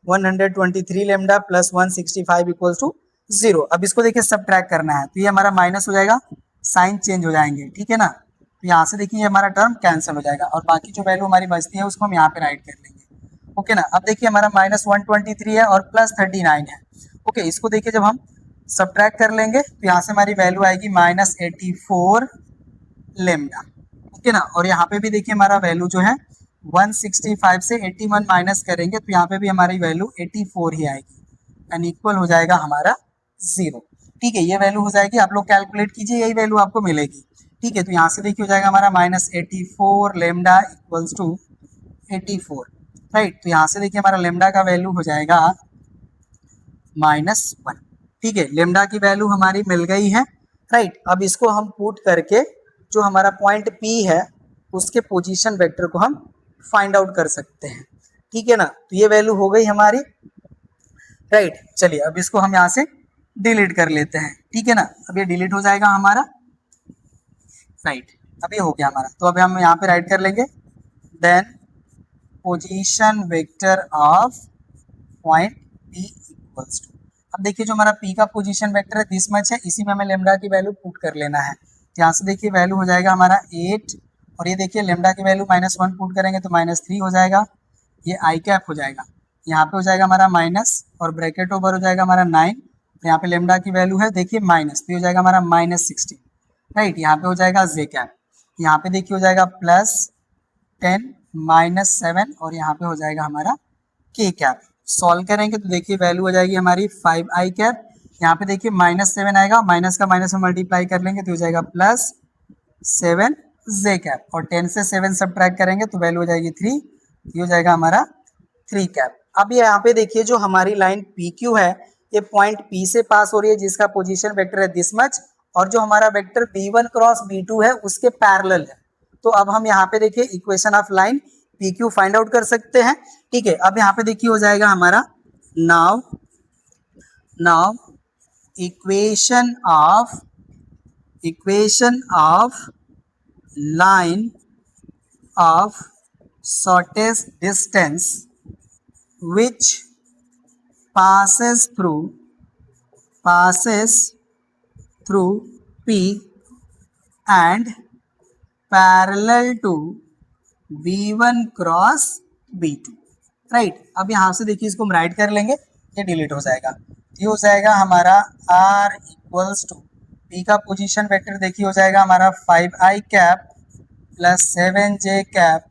123 lambda plus 165 equals to 0। अब इसको देखिए सब्ट्रैक्ट करना है तो ये हमारा माइनस हो जाएगा, साइन चेंज हो जाएंगे, ठीक है ना। तो यहाँ से देखिए हमारा टर्म कैंसिल हो जाएगा और बाकी जो वैल्यू हमारी बचती है उसको हम यहाँ पे राइट कर लेंगे, ओके ना। अब देखिए हमारा -123 है और प्लस 39 है, ओके। इसको देखिए जब हम सब्ट्रैक्ट कर लेंगे तो यहाँ से हमारी वैल्यू आएगी -84 लेमडा, ओके ना। और यहाँ पे भी देखिए हमारा वैल्यू जो है 165 से 81 माइनस करेंगे तो यहाँ पे भी हमारी वैल्यू 84 ही आएगी एंड इक्वल हो जाएगा हमारा 0, ठीक है। ये वैल्यू हो जाएगी, आप लोग कैलकुलेट कीजिए, यही वैल्यू आपको मिलेगी, ठीक है। तो यहाँ से देखिए हो जाएगा हमारा -84 लेमडा इक्वल्स टू 84, राइट। तो यहाँ से देखिए हमारा लेमडा का वैल्यू हो जाएगा -1, ठीक है। लेमडा की वैल्यू हमारी मिल गई है, राइट। अब इसको हम पुट करके जो हमारा पॉइंट P है उसके पोजीशन वेक्टर को हम फाइंड आउट कर सकते हैं, ठीक है ना। तो ये वैल्यू हो गई हमारी, राइट। चलिए अब इसको हम यहाँ से डिलीट कर लेते हैं, ठीक है ना। अब ये डिलीट हो जाएगा हमारा, राइट। अब ये हो गया हमारा, तो अब हम यहाँ पे राइट कर लेंगे then position vector of point P equals to. अब देखिए जो हमारा P का पोजीशन वेक्टर है दिस मच है, इसी में हमें लेमडा की वैल्यू पुट कर लेना है। यहाँ से देखिए वैल्यू हो जाएगा हमारा 8 और ये देखिए लेमडा की वैल्यू -1 पुट करेंगे तो -3 हो जाएगा, ये आई कैप हो जाएगा, यहाँ पे हो जाएगा हमारा माइनस और ब्रैकेट ओवर हो जाएगा हमारा 9, तो यहाँ पे लेमडा की वैल्यू है देखिए माइनस, तो हो जाएगा हमारा -16, राइट। यहाँ पे हो जाएगा जे कैप, यहाँ पे देखिए हो जाएगा +10 -7 और यहाँ पे हो जाएगा हमारा के कैप। सॉल्व करेंगे तो देखिए वैल्यू हो जाएगी हमारी 5i कैप, यहाँ पे देखिए -7 आएगा, माइनस का माइनस में मल्टीप्लाई कर लेंगे तो हो जाएगा +7 जे कैप, और 10 से 7 सब्ट्रैक्ट करेंगे तो वैल्यू हो जाएगी 3, ये हो जाएगा हमारा 3 कैप। अब ये यहाँ पे देखिए जो हमारी लाइन पी क्यू है ये पॉइंट पी से पास हो रही है जिसका पोजीशन वेक्टर है दिस मच, और जो हमारा वेक्टर b1 क्रॉस b2 है उसके पैरेलल है। तो अब हम यहाँ पे देखिए equation of line P Q find out कर सकते हैं। ठीक है, अब यहाँ पे देखिए हो जाएगा हमारा now equation of line of shortest distance which passes through P and parallel to B1 cross B2, right. अब यहाँ से देखिए इसको हम राइट कर लेंगे, ये डिलीट हो जाएगा, ये हो जाएगा हमारा R इक्वल्स टू P का पोजीशन वेक्टर देखिए हो जाएगा हमारा 5i cap plus 7j cap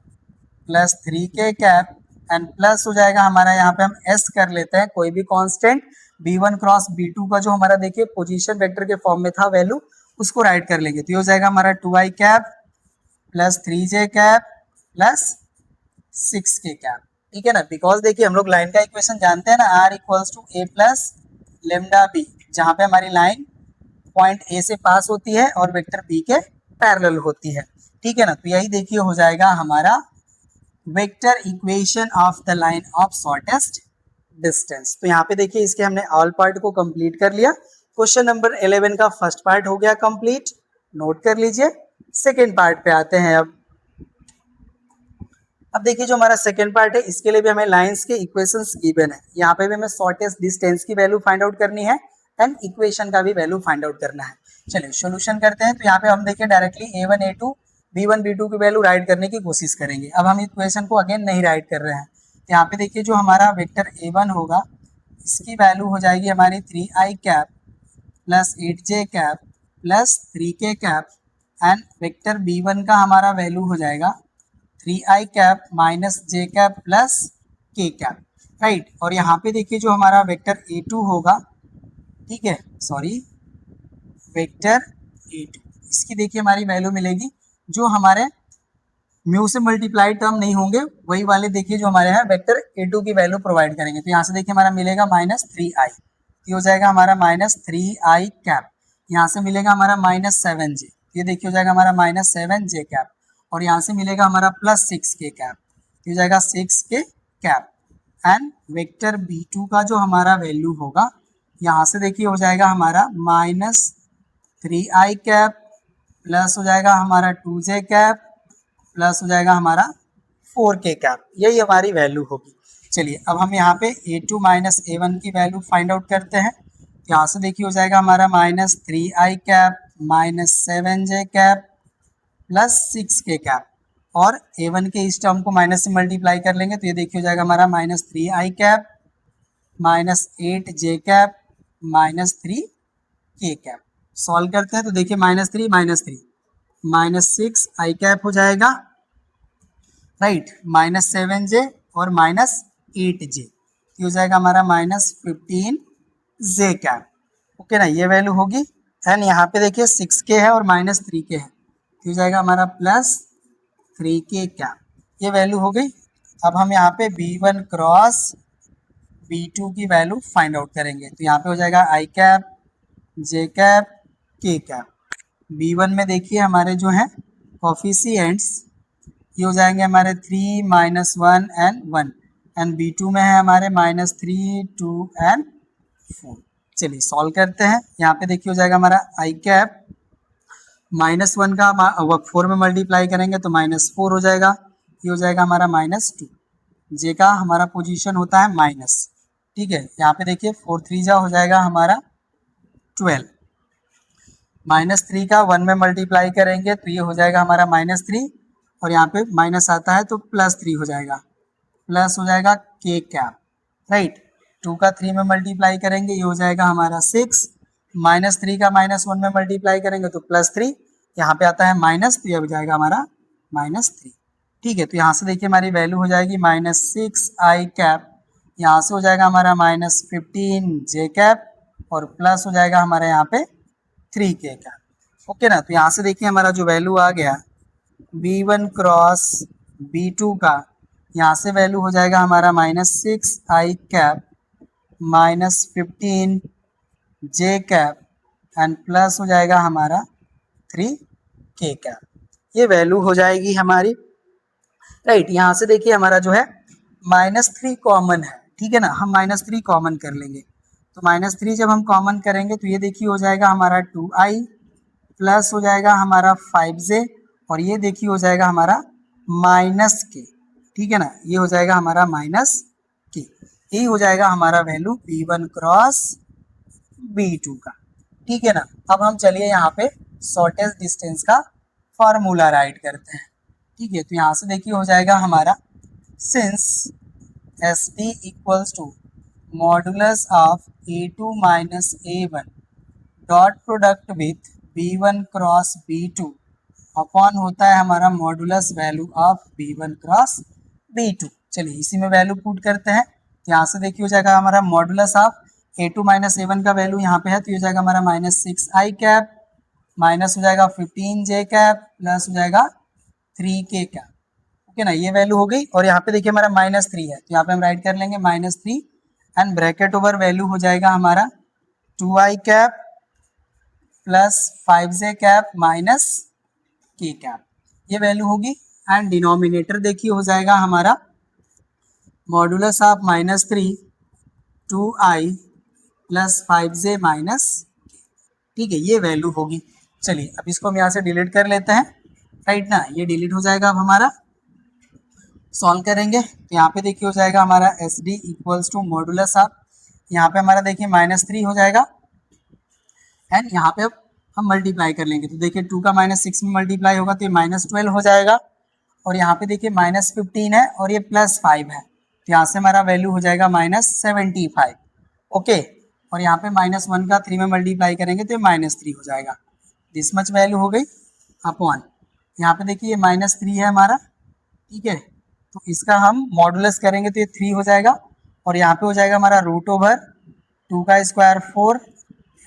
plus 3k cap and plus हो जाएगा हमारा यहाँ पे हम s कर लेते हैं कोई भी कांस्टेंट b1 क्रॉस b2 का जो हमारा देखिए पोजीशन वेक्टर के फॉर्म में था वैल्यू, उसको राइट कर लेंगे तो ये हो जाएगा हमारा 2i cap plus 3j cap plus 6k cap. ठीक है ना, बिकॉज देखिए हम लोग लाइन का इक्वेशन जानते हैं ना, r equals to a plus lambda b, जहाँ पे हमारी लाइन पॉइंट a से पास होती है और वेक्टर b के पैरेलल होती है। ठीक है ना, तो यही देखिए हो जाएगा हमारा vector equation of the line of shortest distance. तो यहाँ पे देखिए इसके हमने ऑल पार्ट को कंप्लीट कर लिया। क्वेश्चन नंबर 11 का फर्स्ट पार्ट हो गया कंप्लीट, नोट कर लीजिए। सेकेंड पार्ट पे आते हैं। अब देखिए जो हमारा सेकेंड पार्ट है इसके लिए भी हमें लाइंस के इक्वेशंस गिवन है, यहाँ पे भी हमें शॉर्टेस्ट डिस्टेंस की वैल्यू फाइंड आउट करनी है एंड इक्वेशन का भी वैल्यू फाइंड आउट करना है। चलिए सोल्यूशन करते हैं। तो यहाँ पे हम देखिए directly a1 a2 b1 b2 की वैल्यू राइट करने की कोशिश करेंगे। अब हम इक्वेशन को अगेन नहीं राइट कर रहे हैं, तो यहाँ पे देखिए जो हमारा वेक्टर a1 होगा इसकी वैल्यू हो जाएगी हमारी 3i cap plus 8j cap plus 3k cap and vector b1 का हमारा वैल्यू हो जाएगा 3i cap minus j cap plus k cap, right. और यहाँ पे देखिए जो हमारा वेक्टर a2 होगा, ठीक है, सॉरी वेक्टर a2, इसकी देखिए हमारी वैल्यू मिलेगी जो हमारे म्यू से मल्टीप्लाई टर्म नहीं होंगे वही वाले देखिए जो हमारे यहाँ वेक्टर a2 की वैल्यू प्रोवाइड करेंगे। तो यहाँ से देखिए हमारा मिलेगा माइनस 3i, ये हो जाएगा हमारा माइनस 3i कैप, यहाँ से मिलेगा हमारा माइनस 7j, ये देखिए हो जाएगा हमारा माइनस 7j कैप, और यहाँ से मिलेगा हमारा प्लस 6k कैप, ये हो जाएगा 6k cap and vector b2 का जो हमारा वैल्यू होगा यहाँ से देखिए हो जाएगा हमारा माइनस 3i कैप प्लस हो जाएगा हमारा 2j कैप प्लस हो जाएगा हमारा 4k कैप, यही हमारी वैल्यू होगी। चलिए अब हम यहाँ पे a2 माइनस a1 की वैल्यू फाइंड आउट करते हैं। यहाँ से देखिए हो जाएगा हमारा minus 3i cap minus 7j cap plus 6k cap, और a1 के इस टर्म को माइनस से मल्टीप्लाई कर लेंगे तो ये देखिए हो जाएगा हमारा minus 3i cap minus 8j cap minus 3k cap. Solve करते हैं तो देखिए माइनस 3 माइनस 6i कैप हो जाएगा, राइट, माइनस 7j और माइनस 8j, ये हो जाएगा हमारा माइनस 15j कैप। ओके ना, ये वैल्यू होगी एंड यहाँ पे देखिए 6k है और माइनस 3k है, तो हो जाएगा हमारा प्लस 3k कैप, ये वैल्यू हो गई। अब हम यहाँ पे b1 क्रॉस b2 की वैल्यू फाइंड आउट करेंगे। तो यहाँ पे हो जाएगा i cap j cap k cap. b1 में देखिए हमारे जो हैं कोफिशिएंट्स ये हो जाएंगे हमारे 3 माइनस 1 एंड 1 एंड b2 में है हमारे माइनस 3 2 एंड 4। चलिए सॉल्व करते हैं। यहाँ पे देखिए हो जाएगा हमारा i कैप माइनस 1 का 4 में मल्टीप्लाई करेंगे तो माइनस 4 हो जाएगा, ये हो जाएगा हमारा माइनस 2, j का हमारा पोजीशन होता है माइनस, ठीक है। यहाँ पे देखिए 4 3 जा हो जाएगा हमारा 12, माइनस 3 का 1 में मल्टीप्लाई करेंगे तो ये हो जाएगा हमारा माइनस 3, और यहाँ पे माइनस आता है तो प्लस 3 हो जाएगा, प्लस हो जाएगा k कैप, राइट। 2 का 3 में मल्टीप्लाई करेंगे ये हो जाएगा हमारा 6, माइनस 3 का माइनस 1 में मल्टीप्लाई करेंगे तो प्लस 3, यहाँ पे आता है माइनस, तो ये हो जाएगा हमारा माइनस 3, ठीक है। तो यहाँ से देखिए हमारी वैल्यू हो जाएगी माइनस 6i कैप, यहाँ से हो जाएगा हमारा माइनस 15j कैप, और प्लस हो जाएगा हमारे यहाँ पे 3k कैप। ओके ना, तो यहाँ से देखिए हमारा जो वैल्यू आ गया B1 क्रॉस B2 का यहाँ से वैल्यू हो जाएगा हमारा -6i cap -15j cap and plus हो जाएगा हमारा 3k कैप। ये वैल्यू हो जाएगी हमारी, राइट। यहाँ से देखिए हमारा जो है -3 कॉमन है, ठीक है ना, हम -3 कॉमन कर लेंगे। तो -3 जब हम कॉमन करेंगे तो ये देखिए हो जाएगा हमारा 2i प्लस हो जाएगा हमारा 5j और ये देखिए हो जाएगा हमारा -k, ठीक है ना, ये हो जाएगा हमारा -k। यही हो जाएगा हमारा वैल्यू B1 क्रॉस B2 का, ठीक है ना। अब हम चलिए यहाँ पे शॉर्टेस्ट डिस्टेंस का फॉर्मूला राइट करते हैं, ठीक है। तो यहाँ से देखिए हो जाएगा हमारा since SD equals to modulus of A2 minus A1 dot product with B1 cross B2 upon होता है हमारा modulus value of B1 cross B2। चलिए इसी में वैल्यू पुट करते हैं। यहाँ से देखिए हो जाएगा हमारा modulus of A2 minus A1 का वैल्यू यहाँ पे है, तो ये हो जाएगा हमारा -6i कैप माइनस हो जाएगा 15j कैप प्लस हो जाएगा 3k कैप, ओके ना, ये वैल्यू हो गई। और यहाँ पे देखिए हमारा -3 है, तो यहाँ पे हम राइट कर लेंगे -3 एंड ब्रैकेट ओवर वैल्यू हो जाएगा हमारा 2i cap plus 5j cap minus k cap, ये वैल्यू होगी। एंड डिनोमिनेटर देखिए हो जाएगा हमारा modulus of -3 2i plus 5j minus, ठीक है, ये वैल्यू होगी। चलिए अब इसको हम यहाँ से डिलीट कर लेते हैं, राइट ना, ये डिलीट हो जाएगा। अब हमारा सॉल्व करेंगे तो यहाँ पे देखिए हो जाएगा हमारा SD equals to modulus of, यहाँ पे हमारा देखिए -3 हो जाएगा एंड यहाँ पे अब हम मल्टीप्लाई कर लेंगे, तो देखिए 2 का -6 में मल्टीप्लाई होगा तो ये -12 हो जाएगा। और यहाँ पे देखिए -15 है और ये +5 है, तो यहाँ से हमारा वैल्यू हो जाएगा -75, ओके। और यहाँ पे -1 का 3 में मल्टीप्लाई करेंगे तो ये -3 हो जाएगा, दिस मच वैल्यू हो गई अपॉन, यहाँ पे देखिए ये -3 है हमारा, ठीक है, तो इसका हम मॉडुलस करेंगे तो ये 3 हो जाएगा। और यहाँ पे हो जाएगा हमारा रूट ओवर 2 का स्क्वायर 4,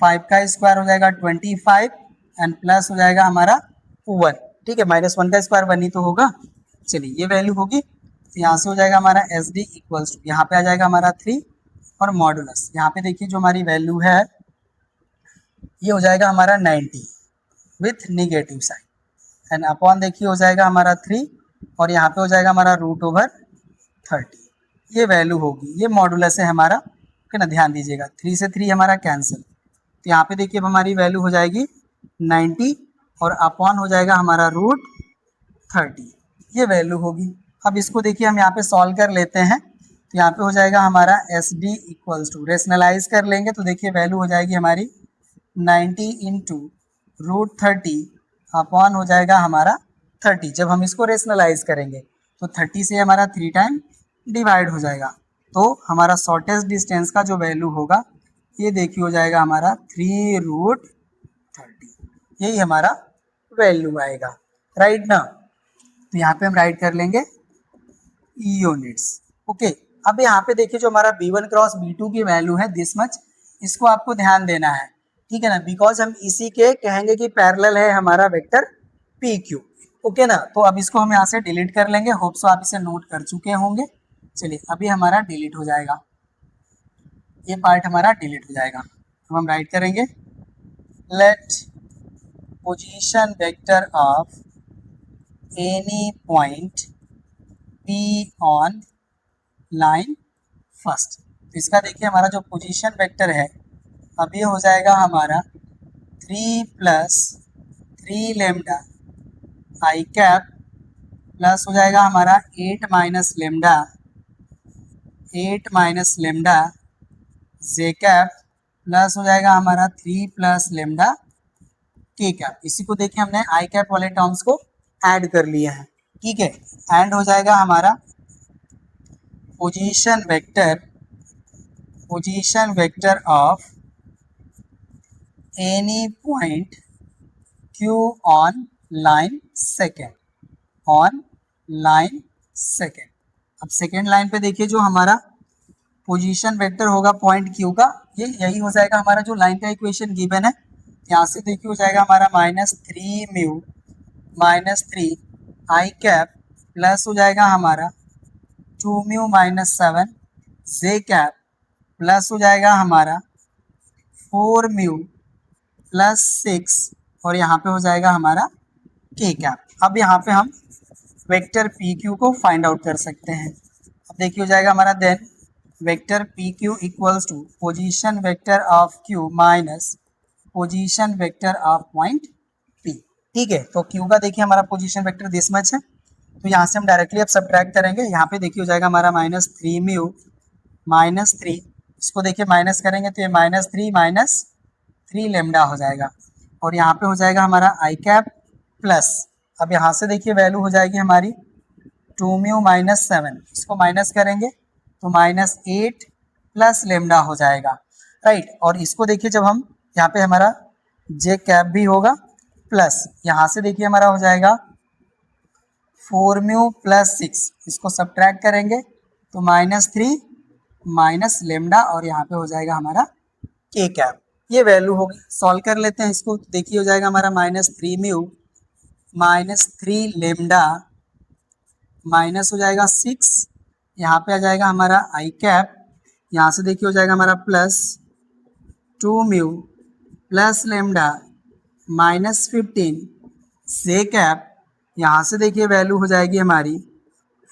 5 का स्क्वायर हो जाएगा 25 एंड प्लस हो जाएगा हमारा 1, ठीक है, -1 का स्क्वायर 1 ही तो होगा। चलिए ये वैल्यू होगी, तो यहाँ से हो जाएगा हमारा SD इक्वल्स टू, यहाँ पे आ जाएगा हमारा 3 और मॉडुलस, यहाँ पे देखिए जो हमारी वैल्यू है ये हो जाएगा हमारा 90 with negative sign and upon देखिए हो जाएगा हमारा 3 और यहाँ पे हो जाएगा हमारा रूट ओवर 30, ये वैल्यू होगी। ये मॉडुलस है हमारा, है ना, ध्यान दीजिएगा 3 से 3 हमारा कैंसिल, तो यहाँ पे देखिए अब हमारी वैल्यू हो जाएगी 90 और अपॉन हो जाएगा हमारा रूट 30, ये वैल्यू होगी। अब इसको देखिए हम यहाँ पे सॉल्व कर लेते हैं, तो यहाँ पे हो जाएगा हमारा SD इक्वल्स टू, रेशनलाइज कर लेंगे तो देखिए वैल्यू हो जाएगी हमारी 90 इंटू रूट 30 अपॉन हो जाएगा हमारा 30। जब हम इसको रेशनलाइज करेंगे तो 30 से हमारा 3 टाइम डिवाइड हो जाएगा, तो हमारा शॉर्टेस्ट डिस्टेंस का जो वैल्यू होगा ये देखिए हो जाएगा हमारा 3 रूट 30, यही हमारा वैल्यू आएगा, राइट ना। तो यहाँ पे हम राइट कर लेंगे यूनिट्स, ओके। अब यहाँ पे देखिए जो हमारा B1 क्रॉस B2 की वैल्यू है दिस मच, इसको आपको ध्यान देना है, ठीक है ना, बिकॉज हम इसी के कहेंगे कि पैरेलल है हमारा वेक्टर PQ, ओके ना। तो अब इसको हम यहाँ से डिलीट कर लेंगे, होप सो आप इसे नोट कर चुके होंगे। चलिए अभी हमारा डिलीट हो जाएगा, ये पार्ट हमारा डिलीट हो जाएगा। अब हम राइट करेंगे let position vector of any point P on line first. तो इसका देखिए हमारा जो पोजीशन वेक्टर है अब ये हो जाएगा हमारा 3 + 3 लैम्डा आई कैप प्लस हो जाएगा हमारा 8 माइनस लैम्डा जे कैप प्लस हो जाएगा हमारा 3 + लैम्डा के कैप। इसी को देखिए हमने आई कैप वाले टर्म्स को ऐड कर लिया है, ठीक है। एंड हो जाएगा हमारा position vector of any point Q on line second, अब सेकेंड लाइन पे देखिए जो हमारा पोजीशन वेक्टर होगा पॉइंट Q का, ये यही हो जाएगा हमारा जो लाइन का इक्वेशन गिवन है। यहाँ से देखिए हो जाएगा हमारा -3 म्यू -3 आई कैप प्लस हो जाएगा हमारा 2μ-7 जे कैप प्लस हो जाएगा हमारा 4μ+6 और यहाँ पे हो जाएगा हमारा के कैप। अब यहाँ पे हम वेक्टर पी क्यू को फाइंड आउट कर सकते हैं। अब देखिए हो जाएगा हमारा then vector P Q equals to position vector of Q minus position vector of point P. ठीक है, तो क्यू का देखिए हमारा पोजीशन वेक्टर दिस मच है, तो यहाँ से हम डायरेक्टली अब सब्ट्रैक्ट करेंगे। यहाँ पे देखिए हो जाएगा हमारा -3μ-3, इसको देखिए माइनस करेंगे तो ये -3 लेमडा हो जाएगा और यहाँ पे हो जाएगा हमारा आई कैप प्लस, अब यहाँ से देखिए वैल्यू हो जाएगी हमारी 2μ-7, इसको माइनस करेंगे तो -8 प्लस लेमडा हो जाएगा, राइट। और इसको देखिए जब हम यहाँ पे हमारा जे कैप भी होगा प्लस यहाँ से देखिए हमारा हो जाएगा 4μ+6, इसको सब्ट्रैक्ट करेंगे तो -3 माइनस लेमडा और यहाँ पे हो जाएगा हमारा के कैप। ये वैल्यू होगी, सॉल्व कर लेते हैं इसको। देखिए हो जाएगा हमारा -3μ-3 लेमडा माइनस हो जाएगा 6, यहाँ पे आ जाएगा हमारा आई कैप, यहाँ से देखिए हो जाएगा हमारा प्लस 2μ+ लेमडा -15 जे कैप, यहाँ से देखिए वैल्यू हो जाएगी हमारी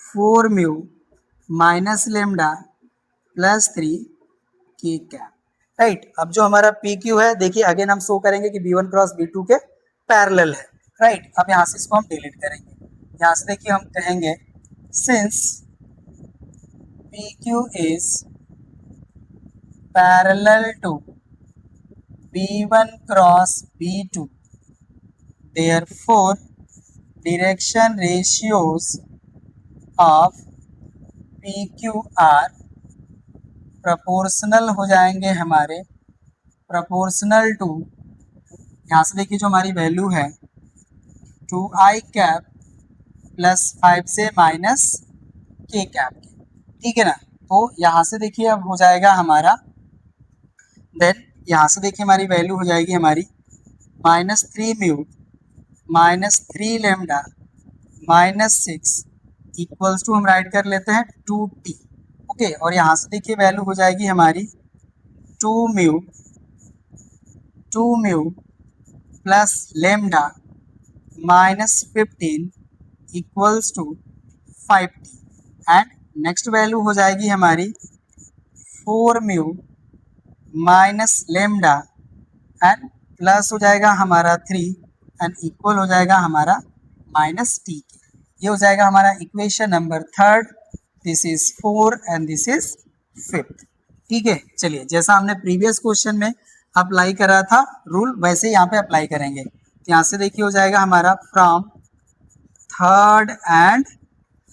4μ- लेमडा +3 के कैप, राइट। अब जो हमारा पी क्यू है देखिए अगेन हम शो करेंगे कि B1 क्रॉस B2 के पैरेलल है, राइट। अब यहाँ से इसको हम डिलीट करेंगे, यहाँ से देखिए हम कहेंगे since P Q is parallel to B1 cross B2 therefore direction ratios of PQ are proportional हो जाएंगे हमारे प्रोपोर्शनल टू, यहाँ से देखिए जो हमारी वैल्यू है 2i कैप +5 से -k कैप की, ठीक है ना। तो यहाँ से देखिए अब हो जाएगा हमारा देन यहाँ से देखिए हमारी वैल्यू हो जाएगी हमारी -3μ-3 लेमडा -6 इक्वल्स टू हम राइट कर लेते हैं 2t, ओके। और यहाँ से देखिए वैल्यू हो जाएगी हमारी 2μ plus lambda -15 equals to 5t and next value हो जाएगी हमारी 4μ लेमडा एंड प्लस हो जाएगा हमारा 3 एंड इक्वल हो जाएगा हमारा -t के। ये हो जाएगा हमारा equation number 3, this is 4 and this is 5th, ठीक है। चलिए जैसा हमने प्रीवियस क्वेश्चन में अप्लाई करा था रूल वैसे यहाँ पे अप्लाई करेंगे। तो यहाँ से देखिए हो जाएगा हमारा from 3rd and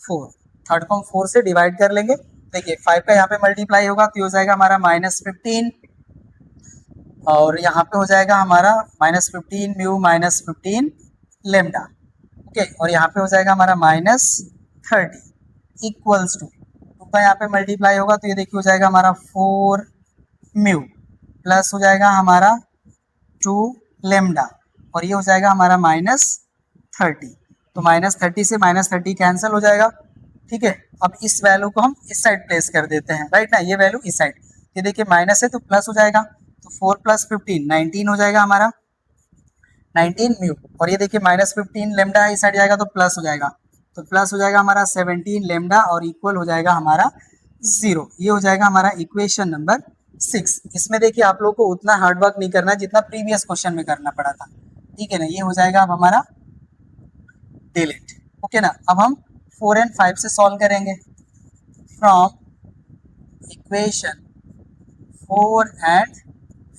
4th, 3rd को हम 4 से डिवाइड कर लेंगे, देखिए 5 का यहाँ पे मल्टीप्लाई होगा तो हो जाएगा हमारा -15 और यहाँ पे हो जाएगा हमारा -15μ-15 लेमडा, ओके। और यहाँ पे हो जाएगा हमारा -30 इक्वल्स टू 2 का यहाँ पे मल्टीप्लाई होगा तो ये देखिए हो जाएगा हमारा 4μ प्लस हो जाएगा हमारा 2 लेमडा और ये हो जाएगा हमारा -30, तो -30 से -30 कैंसिल हो जाएगा, ठीक है। अब इस वैल्यू को हम इस साइड प्लेस कर देते हैं, राइट ना, ये वैल्यू इस साइड, ये देखिए माइनस है तो प्लस हो जाएगा, तो 4 + 15 19 हो जाएगा हमारा 19μ और ये देखिए -15 लेमडा इस साइड जाएगा तो प्लस हो जाएगा, तो प्लस हो जाएगा हमारा 17 लेमडा और इक्वल हो जाएगा हमारा 0। ये हो जाएगा हमारा इक्वेशन नंबर 6। इसमें देखिए आप लोग को उतना हार्डवर्क नहीं करना है जितना प्रीवियस क्वेश्चन में करना पड़ा था, ठीक है ना। ये हो जाएगा अब हमारा डिलीट, ओके ना। अब हम 4 और 5 से सॉल्व करेंगे फ्रॉम इक्वेशन 4 और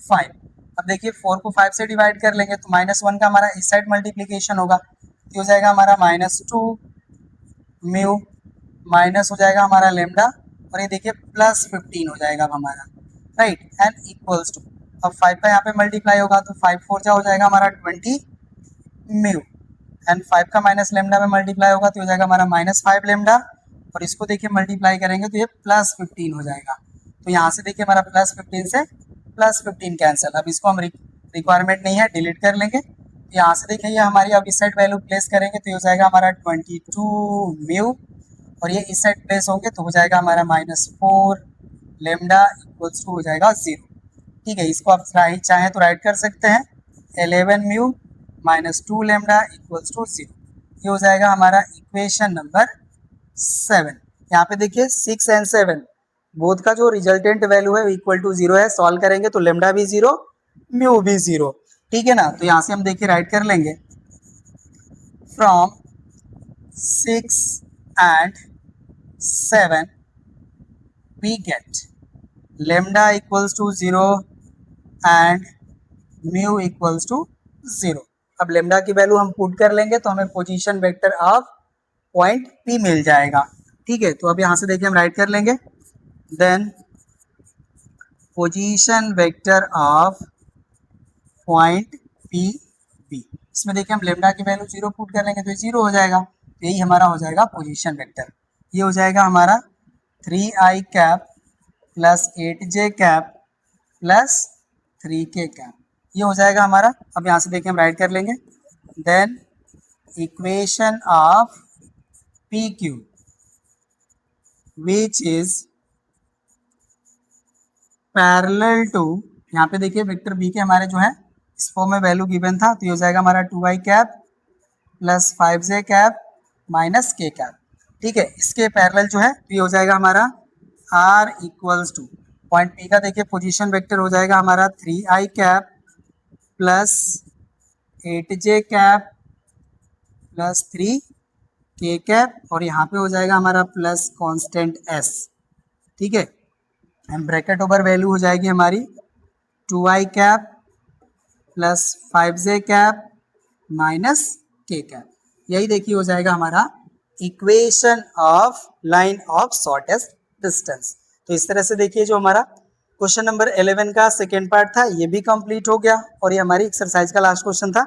5। अब देखिए 4 को 5 से डिवाइड कर लेंगे तो -1 का हमारा इस साइड मल्टीप्लीकेशन होगा तो हो जाएगा हमारा -2μ माइनस हो जाएगा हमारा लेमडा और ये देखिए +15 हो जाएगा अब हमारा, राइट, एंड इक्वल्स टू, अब 5 का यहाँ पे मल्टीप्लाई होगा तो 5 4 जा हो जाएगा हमारा 20μ एंड 5 का माइनस लेमडा में मल्टीप्लाई होगा तो हो जाएगा हमारा -5 लेमडा और इसको देखिए मल्टीप्लाई करेंगे तो ये +15 हो जाएगा, तो यहाँ से देखिए हमारा +15 से +15 कैंसिल। अब इसको हम रिक्वायरमेंट नहीं है डिलीट कर लेंगे, यहाँ से देखिए ये हमारी अब इस साइड वैल्यू प्लेस करेंगे तो ये हो जाएगा हमारा 22 म्यू, और ये इस साइड प्लेस होंगे तो हो जाएगा हमारा -4 लेमडा इक्वल्स टू हो जाएगा 0। ठीक है, इसको आप चाहें तो राइट कर सकते हैं 11 म्यू -2 लेमडा इक्वल्स टू 0। ये हो जाएगा हमारा इक्वेशन नंबर 7। यहाँ पे देखिए 6 एंड 7 बोथ का जो रिजल्टेंट वैल्यू है इक्वल टू 0 है। सॉल्व करेंगे तो लेमडा भी 0 म्यू भी 0। ठीक है ना, तो यहाँ से हम देखिए राइट कर लेंगे from 6 and 7 we get lambda equals to 0 and mu equals to 0। अब लेमडा की वैल्यू हम पुट कर लेंगे तो हमें position vector of point P मिल जाएगा। ठीक है, तो अब यहाँ से देखिए हम राइट कर लेंगे then position vector of point P B। इसमें देखिए हम लेमडा की वैल्यू 0 पुट कर लेंगे तो ये 0 हो जाएगा, तो यही हमारा हो जाएगा पोजीशन वेक्टर। ये हो जाएगा हमारा 3i cap plus 8j cap plus 3k cap, ये हो जाएगा हमारा। अब यहाँ से देखिए हम राइट कर लेंगे then equation of P Q which is parallel to, यहाँ पे देखिए वेक्टर बी के हमारे जो है इस फॉर्म में वैल्यू गिवन था, तो ये हो जाएगा हमारा 2i cap plus 5j cap minus k cap. ठीक है, इसके पैरेलल जो है तो ये हो जाएगा हमारा r equals two point P का देखिए पोजीशन वेक्टर हो जाएगा हमारा 3i cap plus 8j cap plus 3k cap, और यहाँ पे हो जाएगा हमारा प्लस कांस्टेंट s। ठीक है, एंड ब्रैकेट ओवर वैल्यू हो जाएगी हमारी 2i cap plus 5j cap minus k cap. यही देखिए हो जाएगा हमारा equation of line of shortest distance. तो इस तरह से देखिए जो हमारा क्वेश्चन नंबर 11 का सेकेंड पार्ट था ये भी कंप्लीट हो गया, और ये हमारी एक्सरसाइज का लास्ट क्वेश्चन था,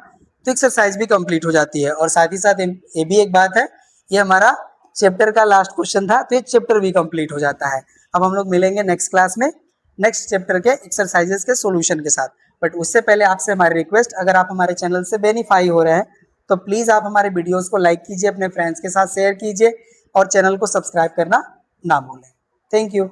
तो एक्सरसाइज भी कंप्लीट हो जाती है। और साथ ही साथ ये भी एक बात है, ये हमारा चैप्टर का लास्ट क्वेश्चन था तो ये चैप्टर भी कंप्लीट हो जाता है। अब हम लोग मिलेंगे नेक्स्ट क्लास में नेक्स्ट चैप्टर के एक्सरसाइजेस के सोल्यूशन के साथ। बट उससे पहले आपसे हमारी रिक्वेस्ट, अगर आप हमारे चैनल से बेनिफाई हो रहे हैं तो प्लीज़ आप हमारे वीडियोज़ को लाइक कीजिए, अपने फ्रेंड्स के साथ शेयर कीजिए और चैनल को सब्सक्राइब करना ना भूलें। Thank you.